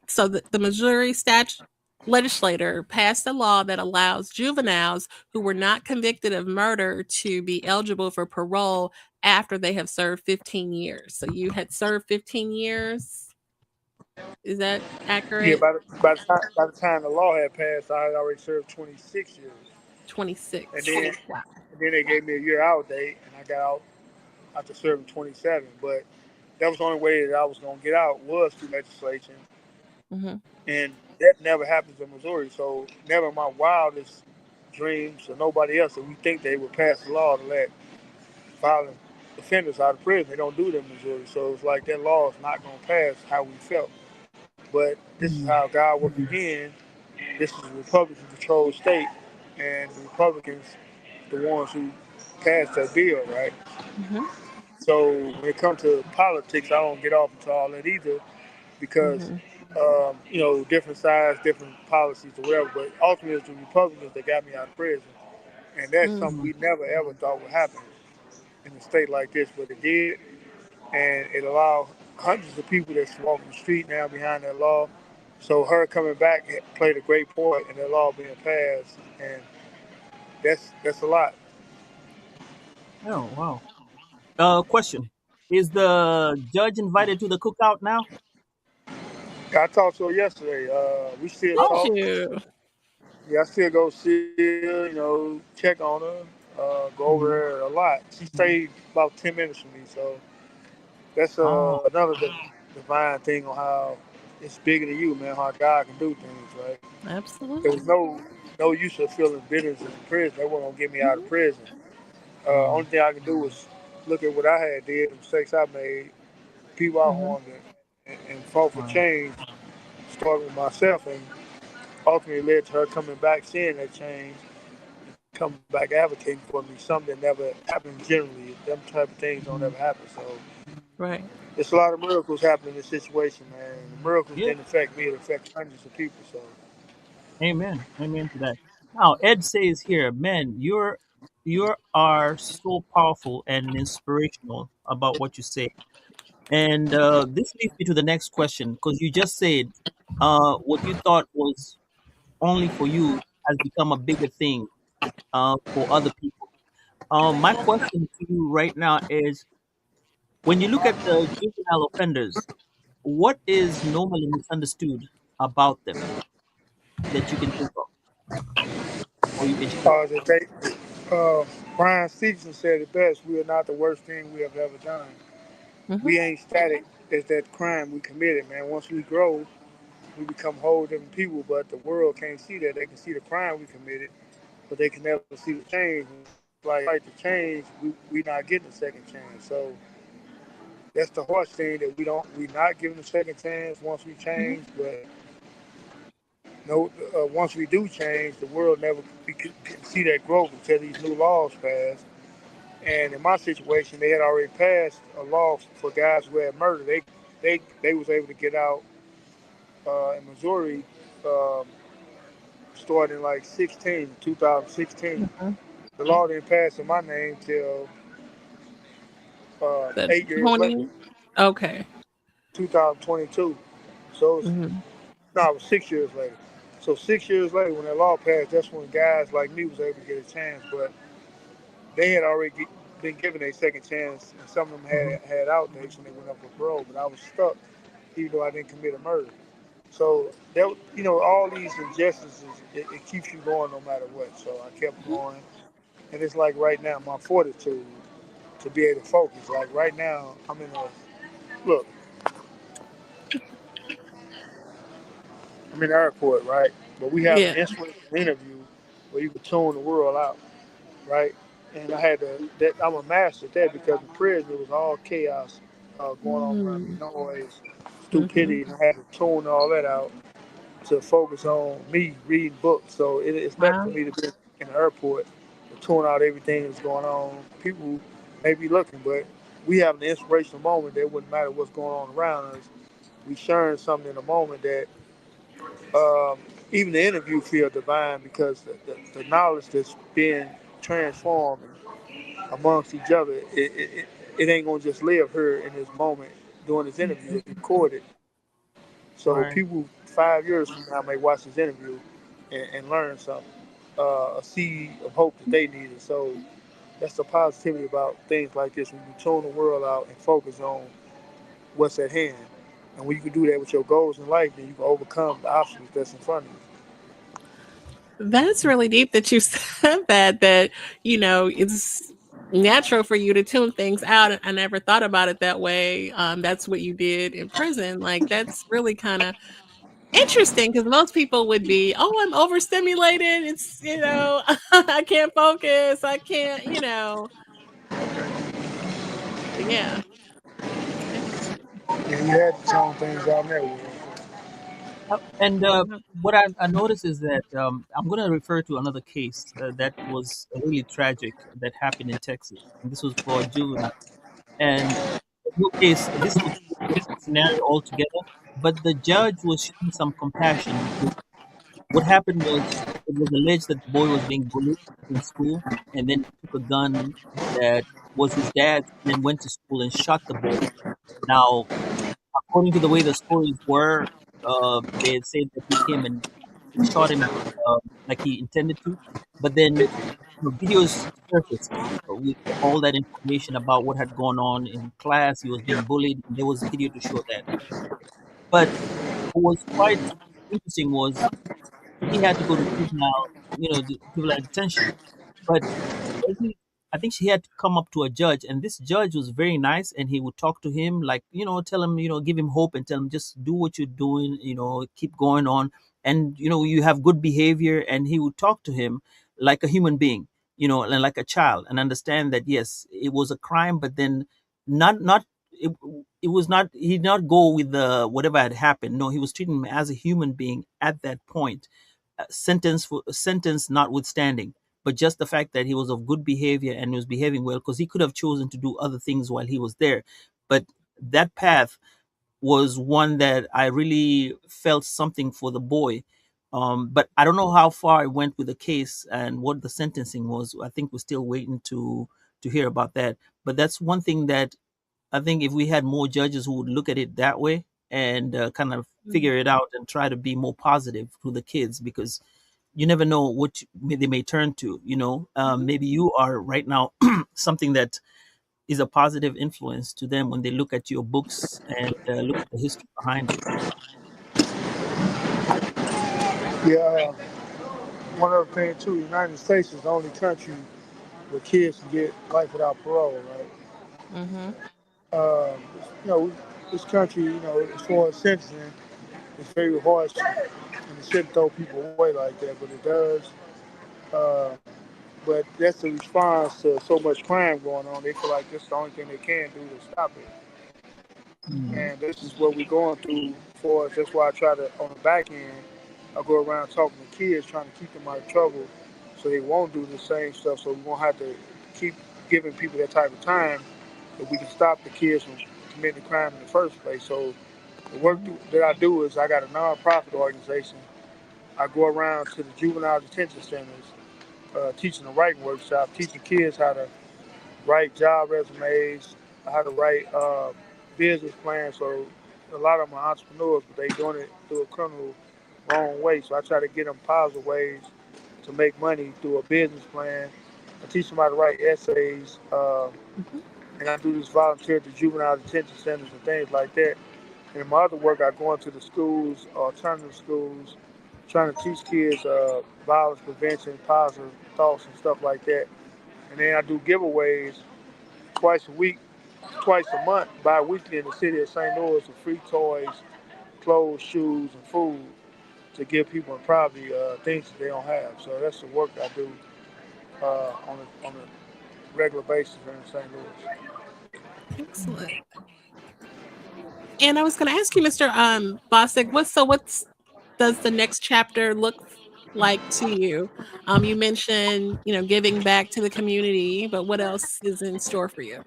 So the Missouri statute. legislator passed a law that allows juveniles who were not convicted of murder to be eligible for parole after they have served 15 years. So you had served 15 years. Is that Yeah, accurate? by the time the law had passed, I had already served 26 years, and 26. then Wow. and then they gave me a year out date, and I got out after serving 27. But that was the only way that I was gonna get out was through legislation, Hmm. and that never happens in Missouri. So never in my wildest dreams or nobody else that we think they would pass a law to let violent offenders out of prison. They don't do that in Missouri. So it's like that law is not gonna pass how we felt. But this is how God works again. This is a Republican controlled state, and the Republicans, the ones who passed that bill, right? Hmm. So when it comes to politics, I don't get off into all that either because, Hmm. different sides, different policies or whatever. But ultimately, it's the Republicans that got me out of prison. And that's something Hmm. we never ever thought would happen in a state like this, but it did. And it allowed hundreds of people that's walking the street now behind that law. So her coming back played a great part in that law being passed, and that's a lot. Oh, wow. Question: is the judge invited to the cookout now? I talked to her yesterday. We still Did Oh, talk. you? Yeah, I still go see her, check on her, go over mhm. there a lot. She stayed about 10 minutes from me, so that's Oh, another divine thing on how it's bigger than you, man. How God can do things, right? There was Absolutely. no use of feeling bitterness in prison. They weren't gonna get me out of Hmm. prison. wow, Only thing I can do was look at what I had did, the mistakes I made, people I Hmm. harmed, and fought for wow. change. Starting with myself, and ultimately led to her coming back, seeing that change, and coming back advocating for me. Something that never happens generally. Them type of things don't ever Mhm. happen. So Right. it's a lot of miracles happening in this situation, man. The miracles Yeah. didn't affect me; it affected hundreds of people. So Amen. Amen to that. Now, Ed says here, man, you are so powerful and inspirational about what you say. And this leads me to the next question because you just said what you thought was only for you has become a bigger thing for other people. My question to you right now is when you look at the juvenile offenders, what is normally misunderstood about them that you can think of or you educate? that Brian Stevenson said it best: "We are not the worst thing we have ever done. Hmm. We ain't static as that crime we committed, man. Once we grow, we become whole different people. But the world can't see that. They can see the crime we committed, but they can never see the change. And it's like to change, we not getting a second chance. So that's the harsh thing that we not giving a second chance once we Hmm. change. But no, once we do change, the world never can see that growth until these new laws pass. And in my situation, they had already passed a law for guys who had murdered. They was able to get out in Missouri, um, starting like 2016. Hmm. The law didn't pass in my name till That 8 years later, 20. Okay. 2022. So it was, Hmm. no, it was 6 years later. So 6 years later, when that law passed, that's when guys like me was able to get a chance. But they had already been given a second chance, and some of them Mhm. had out dates when they went up for parole. But I was stuck, even though I didn't commit a murder. So that all these injustices, it keeps you going no matter what. So I kept going, and it's like right now, my fortitude to be able to focus. Like right now, I'm in a look. I'm in the airport, right? But we have an Yeah. inspirational interview where you can tune the world out, right? And I had to. I'm a master at that because the prison it was all chaos going on around me, Mm-hmm. noise, Mm-hmm. stupidity, and I had to tune all that out to focus on me reading books. So it's nothing for Wow. me to be in the airport to tune out everything that's going on. People may be looking, but we have an inspirational moment that wouldn't matter what's going on around us. We sharing something in the moment that um, even the interview feel divine because the knowledge that's being transformed amongst each other, it ain't gonna just live here in this moment during this interview. It's recorded, so Right. people 5 years from now may watch this interview and learn something, a seed of hope that they needed. So that's the positivity about things like this. When you tune the world out and focus on what's at hand, and when you can do that with your goals in life, then you can overcome the obstacles that's in front of you. That's really deep that you said that, it's natural for you to tune things out. I never thought about it that way. That's what you did in prison. Like, that's really kind of interesting because most people would be, oh, I'm overstimulated. It's, I can't focus. I can't, but yeah, that's interesting. And you had to tone things out in that way. And Yeah. what I noticed is that I'm going to refer to another case that was really tragic that happened in Texas. And this was for a juvenile. And in your case, this was a different scenario altogether. But the judge was showing some compassion because what happened was it was alleged that the boy was being bullied in school, and then he took a gun that was his dad's, and then went to school and shot the boy. Now, according to the way the stories were, they had said that he came and shot him like he intended to, but then videos surfaced with all that information about what had gone on in class. He was being bullied, and there was video to show that. But what was quite interesting was he had to go to juvenile, juvenile detention. But every, I think she had to come up to a judge, and this judge was very nice, and he would talk to him, like, tell him, give him hope and tell him just do what you're doing, keep going on, and you have good behavior, and he would talk to him like a human being, and like a child, and understand that yes, it was a crime, but then not it, it was not he did not go with the whatever had happened. No, he was treating him as a human being at that point, sentence notwithstanding, but just the fact that he was of good behavior and was behaving well, because he could have chosen to do other things while he was there. But that path was one that I really felt something for the boy. But I don't know how far it went with the case and what the sentencing was. I think we're still waiting to hear about that. But that's one thing that I think if we had more judges who would look at it that way and kind of Mm. figure it out and try to be more positive to the kids, because you never know what they may turn to. Mhm. Maybe you are right now something that is a positive influence to them when they look at your books and look at the history behind it. Yeah, one other thing too, the United States is the only country where kids can get life without parole, right? Mhm. Um, you know, this country, as far as sentencing, it's very harsh, and it shouldn't throw people away like that, but it does. Um, but that's the response to so much crime going on. They feel like this is the only thing they can do to stop it. Mm. And this is what we're going through for us. That's why I try to, on the back end, I go around talking to kids, trying to keep them out of trouble so they won't do the same stuff. So we won't have to keep giving people that type of time that we can stop the kids from committing the crime in the first place. So the work that I do is I got a nonprofit organization. I go around to the juvenile detention centers, teaching a writing workshop, teaching kids how to write job resumes, how to write business plans. So a lot of them are entrepreneurs, but they doing it through a criminal wrong way. So I try to get them positive ways to make money through a business plan. I teach them how to write essays, Mhm. and I do this volunteer at the juvenile detention centers and things like that. And in my other work, I go into the schools, alternative schools, trying to teach kids violence prevention, positive thoughts, and stuff like that. And then I do giveaways twice a week, twice a month, bi-weekly in the city of St. Louis with free toys, clothes, shoes, and food to give people in poverty things that they don't have. So that's the work I do on a regular basis here in St. Louis. Excellent. And I was going to ask you, Mr. Bostic, what's does the next chapter look like to you? You mentioned, giving back to the community, but what else is in store for you?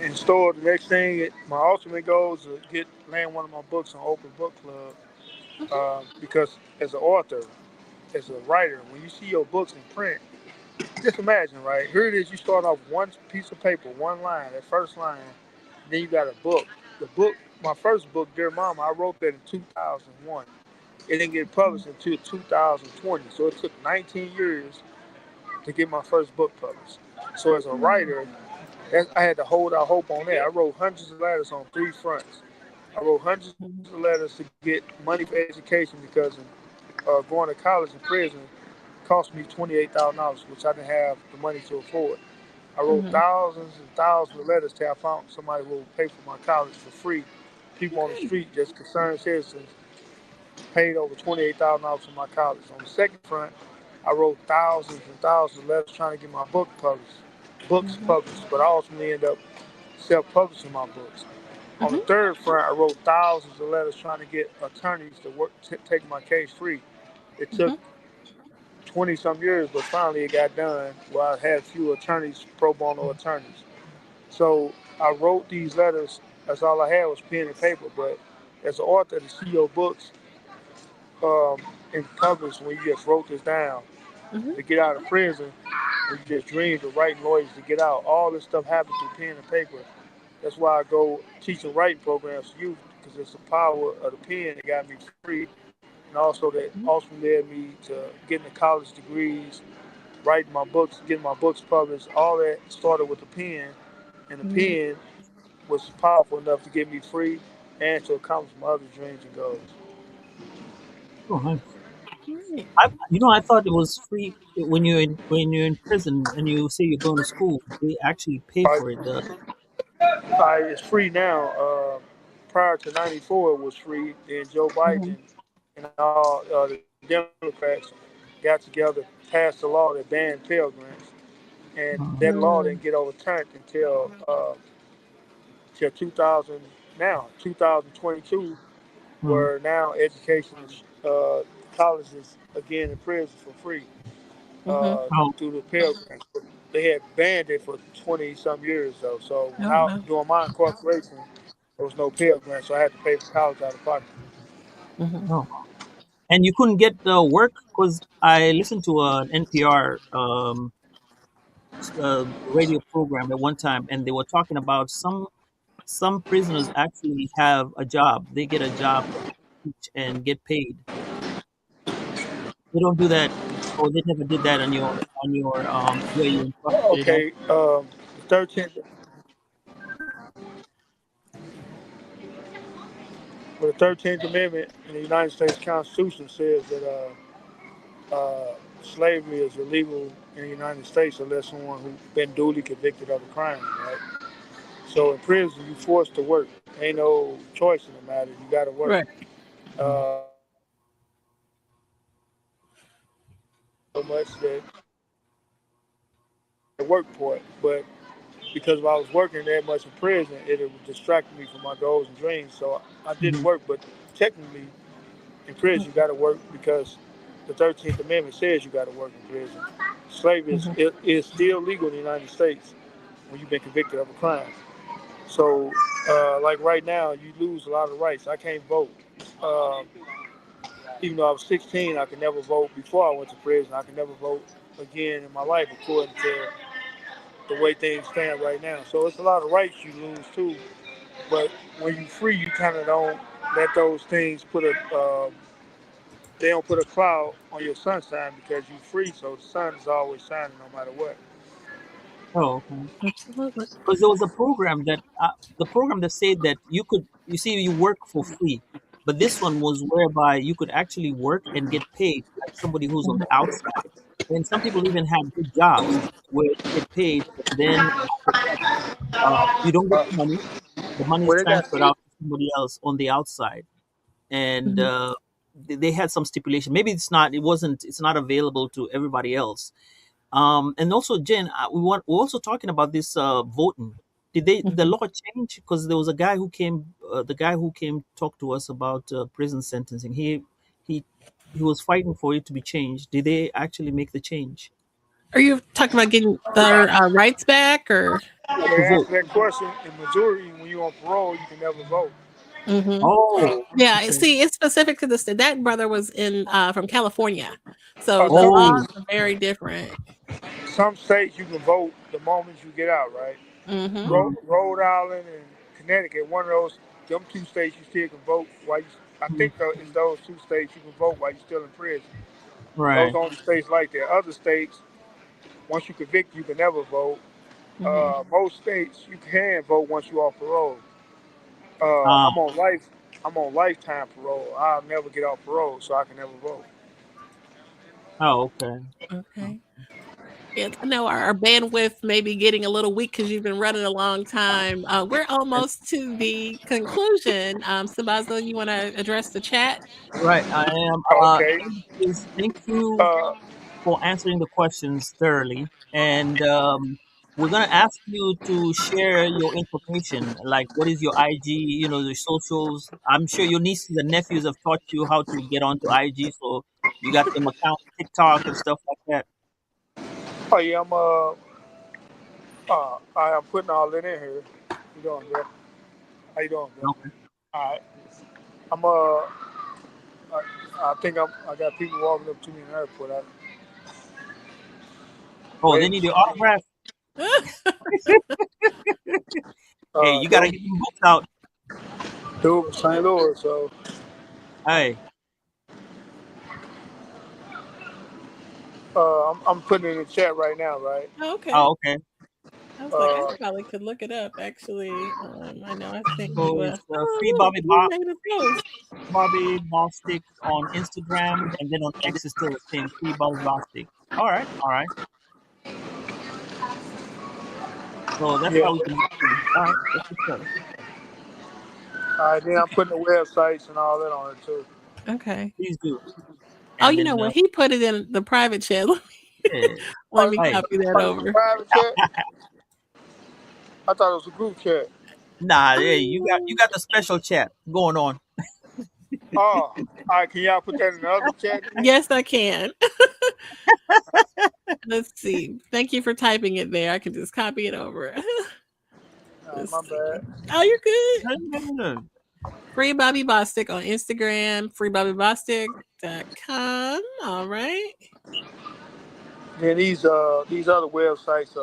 In store, the next thing, my ultimate goal is to get land one of my books on Open Book Club Mhm. because as an author, as a writer, when you see your books in print, just imagine, right? Here it is. You start off one piece of paper, one line, that first line. Then you got a book. The book, my first book, Dear Mama, I wrote that in 2001. It didn't get published until 2020. So it took 19 years to get my first book published. So as a writer, I had to hold out hope on that. I wrote hundreds of letters on three fronts. I wrote hundreds of letters to get money for education because going to college in prison cost me $28,000, which I didn't have the money to afford. I wrote Mhm. thousands and thousands of letters till I found somebody who would pay for my college for free. People on the Okay. street, just concerned citizens, paid over $28,000 for my college. On the second front, I wrote thousands and thousands of letters trying to get my books Mhm. published, but I ultimately ended up self-publishing my books. On the Mhm. third front, I wrote thousands of letters trying to get attorneys to take my case free. It took Mhm. 20 some years, but finally it got done where I had a few attorneys, pro bono attorneys. So I wrote these letters. That's all I had was pen and paper. But as an author, to see your books um, in published when you just wrote this down, Mhm. to get out of prison, when you just dreamed of writing lawyers to get out, all this stuff happened through pen and paper. That's why I go teaching writing programs to youth because it's the power of the pen that got me free, and also that Mhm. also led me to getting the college degrees, writing my books, getting my books published. All that started with the pen, and the Mhm. pen was powerful enough to get me free and to accomplish my other dreams and goals. Oh, nice. Right. I thought it was free when you're in prison and you say you're going to school. They actually pay All for it. right, all right, it's free now. Prior to '94, it was free. Then Joe Biden Mhm. and all the Democrats got together, passed a law that banned Pell Grants, and that uh, law didn't Mm. get overturned till 2000. Now 2022, uh, where now education is colleges again in prison for free Mhm. oh, through the Pell Grants. They had banned it for 20 some years though. So when Oh I wow. doing my incorporation, there was no Pell Grant, so I had to pay for college out of pocket. Mhm. oh. And you couldn't get work because I listened to an NPR radio program at one time, and they were talking about some prisoners actually have a job. They get a job and teach and get paid. They don't do that, or they never did that on your where you're incarcerated at. Okay, the 13th, well, the 13th Amendment in the United States Constitution says that slavery is illegal in the United States unless someone who's been duly convicted of a crime, right? So in prison, you forced to work. Ain't no choice in the matter. You got to work. Right. Mm. So much that the work part, but because I was working that much in prison, it distracted me from my goals and dreams. So I didn't Mhm. work, but technically in prison you got to work because the 13th Amendment says you got to work in prison. Slavery Mhm. is still legal in the United States when you've been convicted of a crime. So, like right now, you lose a lot of rights. I can't vote. Uh, Even though I was 16, I could never vote before I went to prison. I could never vote again in my life according to the way things stand right now. So it's a lot of rights you lose too. But when you're free, you kind of don't let those things they don't put a cloud on your sunshine because you're free. So the sun is always shining no matter what. Oh, okay. Absolutely. Because there was a program that said that you see you work for free, but this one was whereby you could actually work and get paid like somebody who's on the Mhm. outside. And some people even have good jobs where they get paid, and then after that, you don't get Uh, the money. The money is well, they got transferred out to somebody else on the outside, and Mhm. they had some stipulation. Maybe it's not available to everybody else. And also, Jen, we're also talking about this voting. Did the Mhm. law change? Because there was a guy who came, the guy who came talk to us about prison sentencing. He he was fighting for it to be changed. Did they actually make the change Are you talking about getting their rights back or? when to they vote? answer that question in Missouri, when you're on parole, you can never vote. Mhm. Oh, Yeah, okay. see, it's specific to the state. That brother was in from California, so the Some Oh, laws are very different. some states you can vote the moment you get out, right? Mhm. mm, Rhode Island and Connecticut, one of those, them two states you still can vote while you I Mhm. think though, in those two states you can vote while you're still in prison. Those Right. only states like that. Other states, once you convict, you can never vote. Hmm. Most states you can vote once you're off parole. Ah. I'm on life. I'm on lifetime parole. I'll never get off parole, so I can never vote. Oh, okay. Okay. Yeah, I know our bandwidth may be getting a little weak because you've been running a long time. We're almost to the conclusion. Sabazo, you want to address the chat? Right. I am. Okay. Thank you Uh, for answering the questions thoroughly. And we're going to ask you to share your information, like what is your IG, the socials. I'm sure your nieces and nephews have taught you how to get onto IG, so you got them account TikTok and stuff like that. oh yeah, I am putting all that in here. How you doing, bro? How you doing, bro? Okay. All right. I'm I, I think I got people walking up to me in the airport. I Oh, they waiting need to your see. autograph. Hey, you got to Dude, get them books out. dude from St. Louis. So Hey. I'm putting it in the chat right now, right? Okay. Oh, okay. I was like, I Uh, probably could look it up. Actually, I know I sent So you a. it's free Oh, look, you made a post. Bobby Bostic on Instagram, and then on X is still the same, free Bobby Bostic. All right, all right. So that's yeah. how we can reach you. All right, that's what's up. All right, then I'm Okay. putting the websites and all that on it too. Okay. Please do. Oh, And you then know what? He put it in the private chat. yeah, Let Oh, me hey, copy that it's a over. private chat. I thought it was a group chat. nah, hey, you Um, got the special chat going on. Oh, all right. Can y'all put that in the other chat then? yes, I can. Let's see. Thank you for typing it there. I can just copy it over. Let's My see. bad. Oh, you're good. No, no, no, no. Free Bobby Bostic on Instagram, freebobbybostic.com. All right. Then these other websites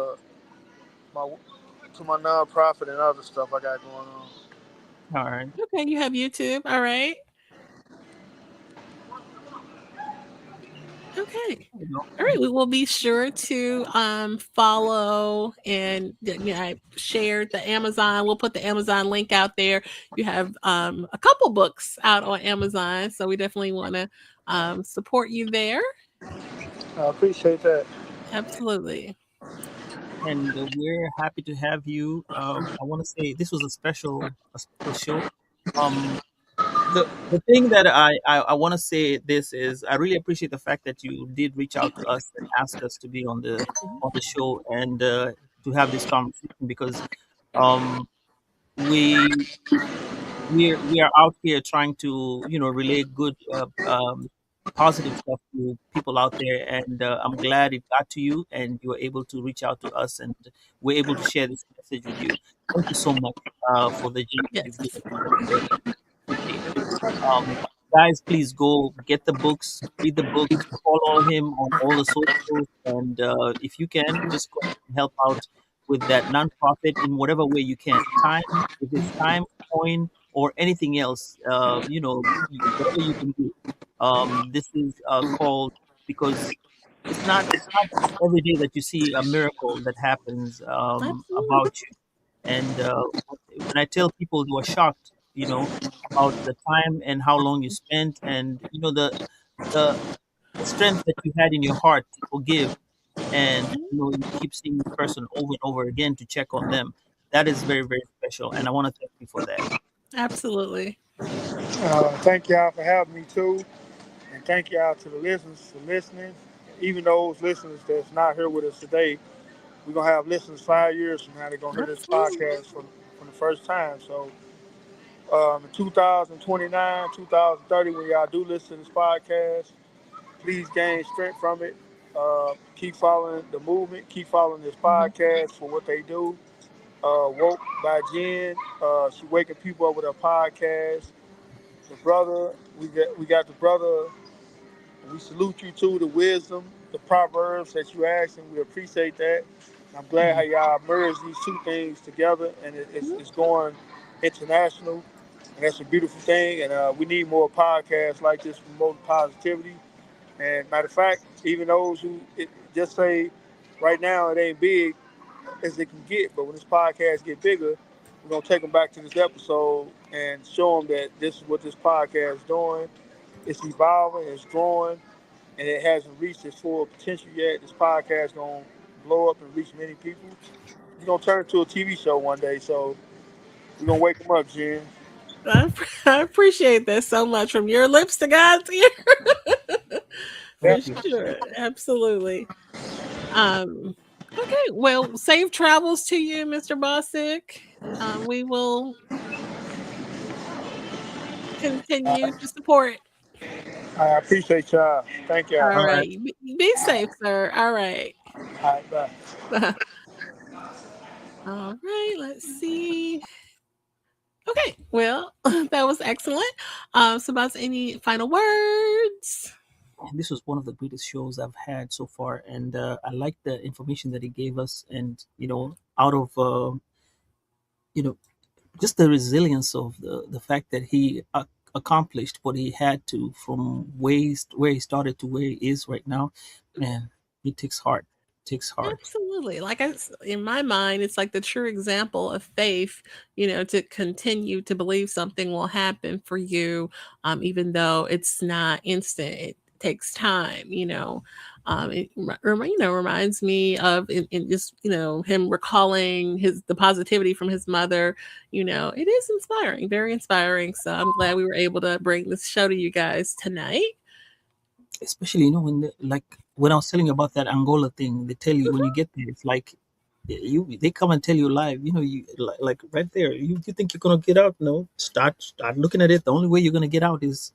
my to my nonprofit and other stuff I got going on. All right. Okay, you have YouTube. All right. Okay. All right, we will be sure to follow and I shared the Amazon. We'll put the Amazon link out there. You have a couple books out on Amazon, so we definitely want to support you there. I appreciate that. Absolutely. And we're happy to have you. I want to say this was a special show. Um, the thing that I want to say this is I really appreciate the fact that you did reach out to us and ask us to be on the show and to have this conversation because um, we we are out here trying to relay good positive stuff to people out there, and I'm glad it got to you and you were able to reach out to us and we're able to share this message with you. Thank you so much for the gems you've Yes. given us, and appreciate it. um, Guys, please go get the books, read the books, follow him on all the socials, and if you can, just go and help out with that nonprofit in whatever way you can. Time, if it's time, coin, or anything else, whatever you can do. This is called because it's not every day that you see a miracle that happens Absolutely. about you. And when I tell people, they were shocked, about the time and how long you spent, and the the strength that you had in your heart to forgive, and you keep seeing this person over and over again to check on them. That is very, very special, and I want to thank you for that. Absolutely. Thank y'all for having me too, and thank y'all to the listeners for listening. Even those listeners that's not here with us today, we're gonna have listeners 5 years from now. They're gonna hear this Absolutely. podcast from the first time. So in 2029, 2030, when y'all do listen to this podcast, please gain strength from it. Keep following the movement. Keep following this Mhm. podcast for what they do. Woke by Jen. She waking people up with her podcast. The brother, we got the brother. We salute you too. The wisdom, the proverbs that you asked, and we appreciate that. And I'm glad how Mm. y'all merged these two things together, and it's going international. and that's a beautiful thing. And we need more podcasts like this promoting positivity. And matter of fact, even those who just say right now it ain't big as it can get, but when this podcast get bigger, we're gonna take them back to this episode and show them that this is what this podcast is doing. It's evolving, it's growing, and it hasn't reached its full potential yet. This podcast is gonna blow up and reach many people. It's gonna turn into a TV show one day. So we're gonna wake them up, Jen. I, I appreciate that so much from your lips to God's ear. For Thank you. sure. Absolutely. Okay. Well, safe travels to you, Mr. Bostic. We will continue to support. I appreciate y'all. Thank y'all. All All right. right. Be safe, sir. All right. All right, bye. All right. Let's see. Okay. Well, that was excellent. So, about any final words? This was one of the greatest shows I've had so far, and I like the information that he gave us. And out of you know, just the resilience of the fact that he accomplished what he had to from where he started to where he is right now. Man, it takes heart. It takes heart. Absolutely. In my mind, it's like the true example of faith, to continue to believe something will happen for you, even though it's not instant. It takes time, reminds me of in just, him recalling the positivity from his mother. It is inspiring, very inspiring. So I'm glad we were able to bring this show to you guys tonight. Especially when when I was telling you about that Angola thing, they tell you when you get there, it's like they come and tell you live. You like right there. You think you're gonna get out? No, start looking at it. The only way you're gonna get out is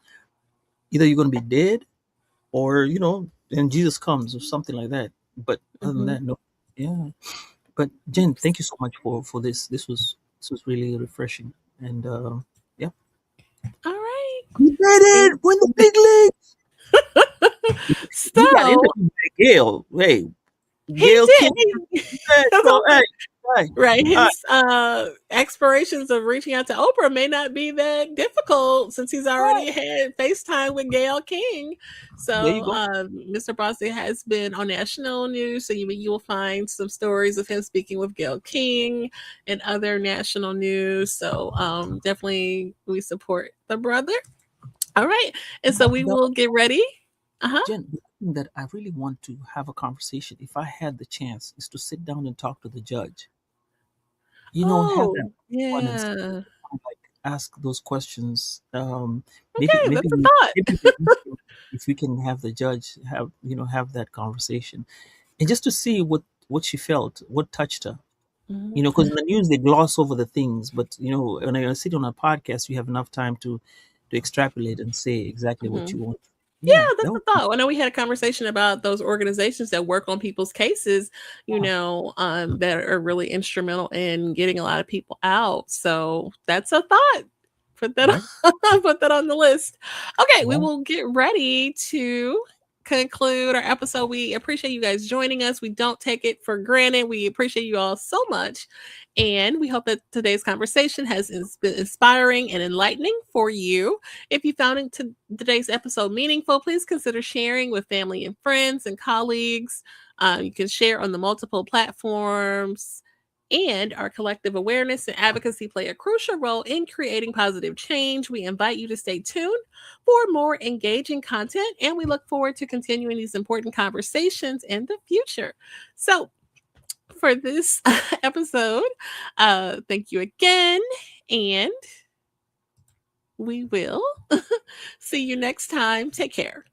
either you're gonna be dead or then Jesus comes or something like that. But other than Mhm. that, no. Yeah. But Jen, thank you so much for this. This was really refreshing. And yeah, All right. we did And it. We're in the big league. We got so interviewed by Gail. Hey, he Gail did. King. Hey, so hey, hey, Right. all right, His explorations of reaching out to Oprah may not be that difficult since he's all right. already had FaceTime with Gail King. There you So go. Mr. Bossy has been on national news. So you will find some stories of him speaking with Gail King and other national news. So definitely we support the brother. All right. And so we The will get ready. Uh-huh. Jen, the thing that I really want to have a conversation, if I had the chance, is to sit down and talk to the judge. Have that Oh, one and sit yeah. down, like ask those questions. Maybe Okay, maybe that's a we thought. maybe we ask him if we can have the judge have that conversation, and just to see what she felt, what touched her. Mhm. Because in the news they gloss over the things, but when I sit on a podcast, you have enough time to extrapolate and say exactly what Mhm. you want. Yeah, Yeah, that's that the would be thought. I know we had a conversation about those organizations that work on people's cases, that are really instrumental in getting a lot of people out. So that's a thought. Put that right. on, put that on the list. Okay, we Right. will get ready to conclude our episode. We appreciate you guys joining us. We don't take it for granted. We appreciate you all so much. And we hope that today's conversation has been inspiring and enlightening for you. If you found today's episode meaningful, please consider sharing with family and friends and colleagues. You can share on the multiple platforms. And our collective awareness and advocacy play a crucial role in creating positive change. We invite you to stay tuned for more engaging content, and we look forward to continuing these important conversations in the future. So, for this episode, thank you again, and we will see you next time. Take care.